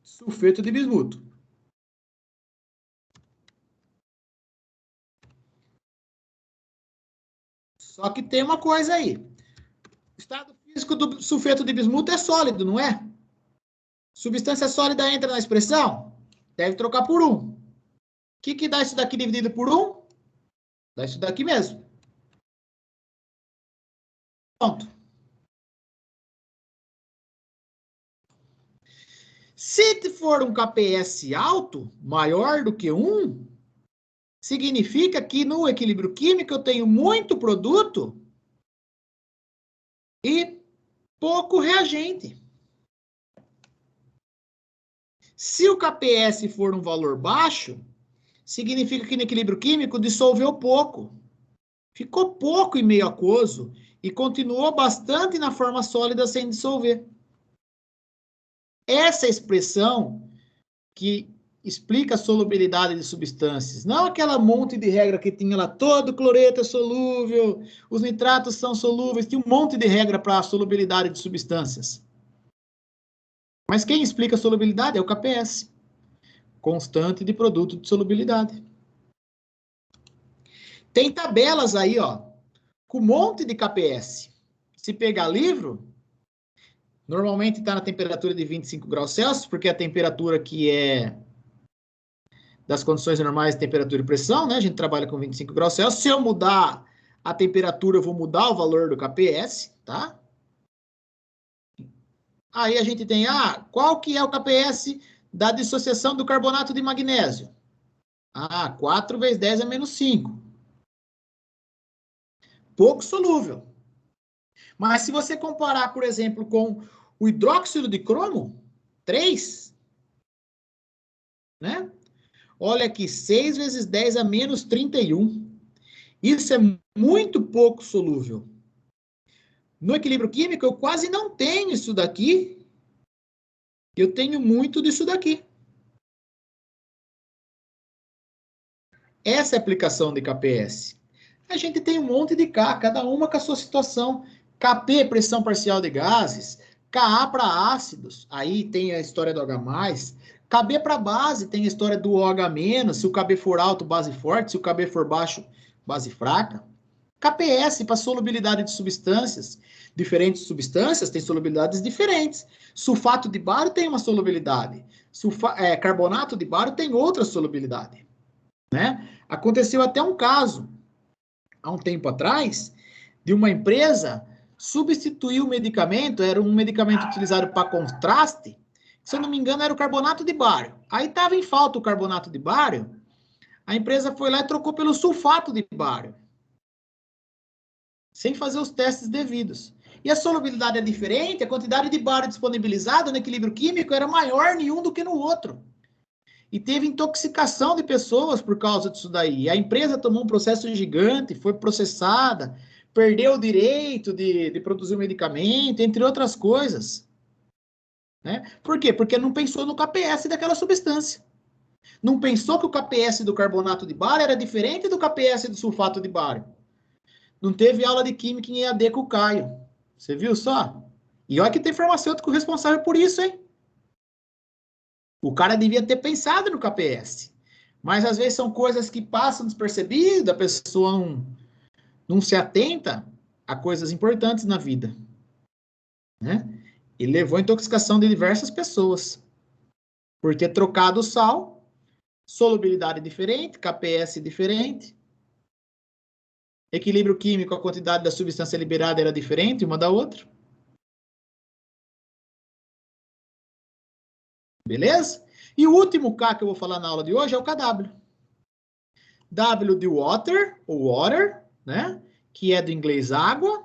Sulfeto de bismuto. Só que tem uma coisa aí. O estado físico do sulfeto de bismuto é sólido, não é? Substância sólida entra na expressão? Deve trocar por 1. O que dá isso daqui dividido por 1? Dá isso daqui mesmo. Pronto. Se for um KPS alto, maior do que 1, significa que no equilíbrio químico eu tenho muito produto e pouco reagente. Se o KPS for um valor baixo, significa que no equilíbrio químico dissolveu pouco. Ficou pouco em meio aquoso e continuou bastante na forma sólida sem dissolver. Essa expressão que explica a solubilidade de substâncias, não aquela monte de regra que tinha lá, todo cloreto é solúvel, os nitratos são solúveis, tinha um monte de regra para a solubilidade de substâncias. Mas quem explica a solubilidade é o KPS, constante de produto de solubilidade. Tem tabelas aí, ó, com um monte de KPS. Se pegar livro, normalmente está na temperatura de 25 graus Celsius, porque é a temperatura que é das condições normais de temperatura e pressão, né? A gente trabalha com 25 graus Celsius. Se eu mudar a temperatura, eu vou mudar o valor do KPS, tá? Aí a gente tem, qual que é o KPS da dissociação do carbonato de magnésio? 4 vezes 10 é menos 5. Pouco solúvel. Mas se você comparar, por exemplo, com o hidróxido de cromo, 3, né? Olha aqui, 6 vezes 10 a menos 31. Isso é muito pouco solúvel. No equilíbrio químico, eu quase não tenho isso daqui. Eu tenho muito disso daqui. Essa é a aplicação de KPS. A gente tem um monte de K, cada uma com a sua situação. KP, pressão parcial de gases. Ka para ácidos, aí tem a história do H+. Kb para base, tem a história do OH-, se o Kb for alto, base forte, se o Kb for baixo, base fraca. KPS para solubilidade de substâncias. Diferentes substâncias têm solubilidades diferentes. Sulfato de bário tem uma solubilidade. Carbonato de bário tem outra solubilidade. Né? Aconteceu até um caso, há um tempo atrás, de uma empresa substituir o medicamento, era um medicamento utilizado para contraste, se eu não me engano era o carbonato de bário. Aí estava em falta o carbonato de bário, a empresa foi lá e trocou pelo sulfato de bário, sem fazer os testes devidos. E a solubilidade é diferente, a quantidade de bário disponibilizada no equilíbrio químico era maior em um do que no outro. E teve intoxicação de pessoas por causa disso daí. A empresa tomou um processo gigante, foi processada, perdeu o direito de produzir o medicamento, entre outras coisas. Né? Por quê? Porque não pensou no KPS daquela substância. Não pensou que o KPS do carbonato de bário era diferente do KPS do sulfato de bário. Não teve aula de química em EAD com o Caio. Você viu só? E olha que tem farmacêutico responsável por isso, hein? O cara devia ter pensado no KPS. Mas às vezes são coisas que passam despercebidas, a pessoa não se atenta a coisas importantes na vida. Né? E levou à intoxicação de diversas pessoas. Por ter trocado o sal, solubilidade diferente, KPS diferente, equilíbrio químico, a quantidade da substância liberada era diferente uma da outra. Beleza? E o último K que eu vou falar na aula de hoje é o KW. W de water, ou water, né? Que é do inglês água.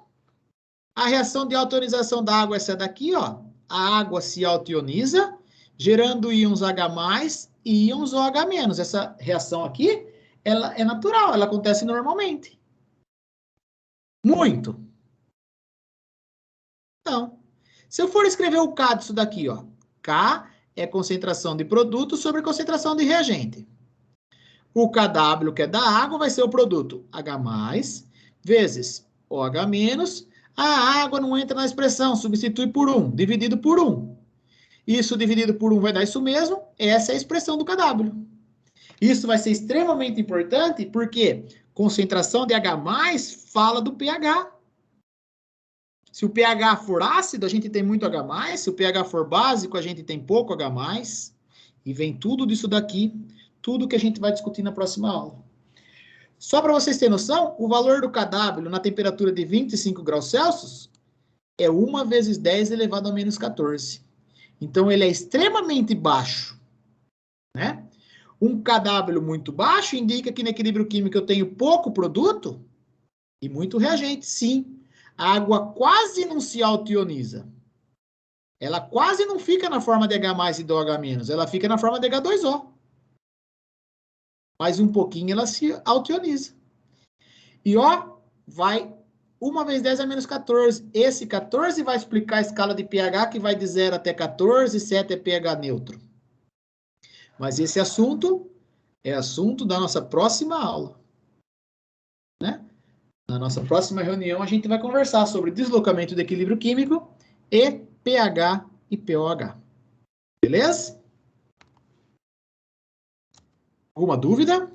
A reação de autoionização da água é essa daqui, ó. A água se autoioniza, gerando íons H+, e íons OH-. Essa reação aqui, ela é natural, ela acontece normalmente. Muito. Então, se eu for escrever o K disso daqui, ó. K é concentração de produto sobre concentração de reagente. O KW, que é da água, vai ser o produto H+, vezes OH-. A água não entra na expressão, substitui por 1, dividido por 1. Isso dividido por 1 vai dar isso mesmo, essa é a expressão do KW. Isso vai ser extremamente importante, porque concentração de H+, fala do pH. Se o pH for ácido, a gente tem muito H+, se o pH for básico, a gente tem pouco H+, e vem tudo disso daqui, tudo que a gente vai discutir na próxima aula. Só para vocês terem noção, o valor do KW na temperatura de 25 graus Celsius é 1 vezes 10 elevado a menos 14. Então, ele é extremamente baixo. Né? Um kW muito baixo indica que no equilíbrio químico eu tenho pouco produto e muito reagente. Sim, a água quase não se autoioniza. Ela quase não fica na forma de H+ e DOH-, ela fica na forma de H2O. Mas um pouquinho ela se autoioniza. E ó, vai 1 vezes 10 a menos 14. Esse 14 vai explicar a escala de pH, que vai de 0 até 14, 7 é pH neutro. Mas esse assunto é assunto da nossa próxima aula. Né? Na nossa próxima reunião, a gente vai conversar sobre deslocamento de equilíbrio químico e pH e pOH. Beleza? Alguma dúvida?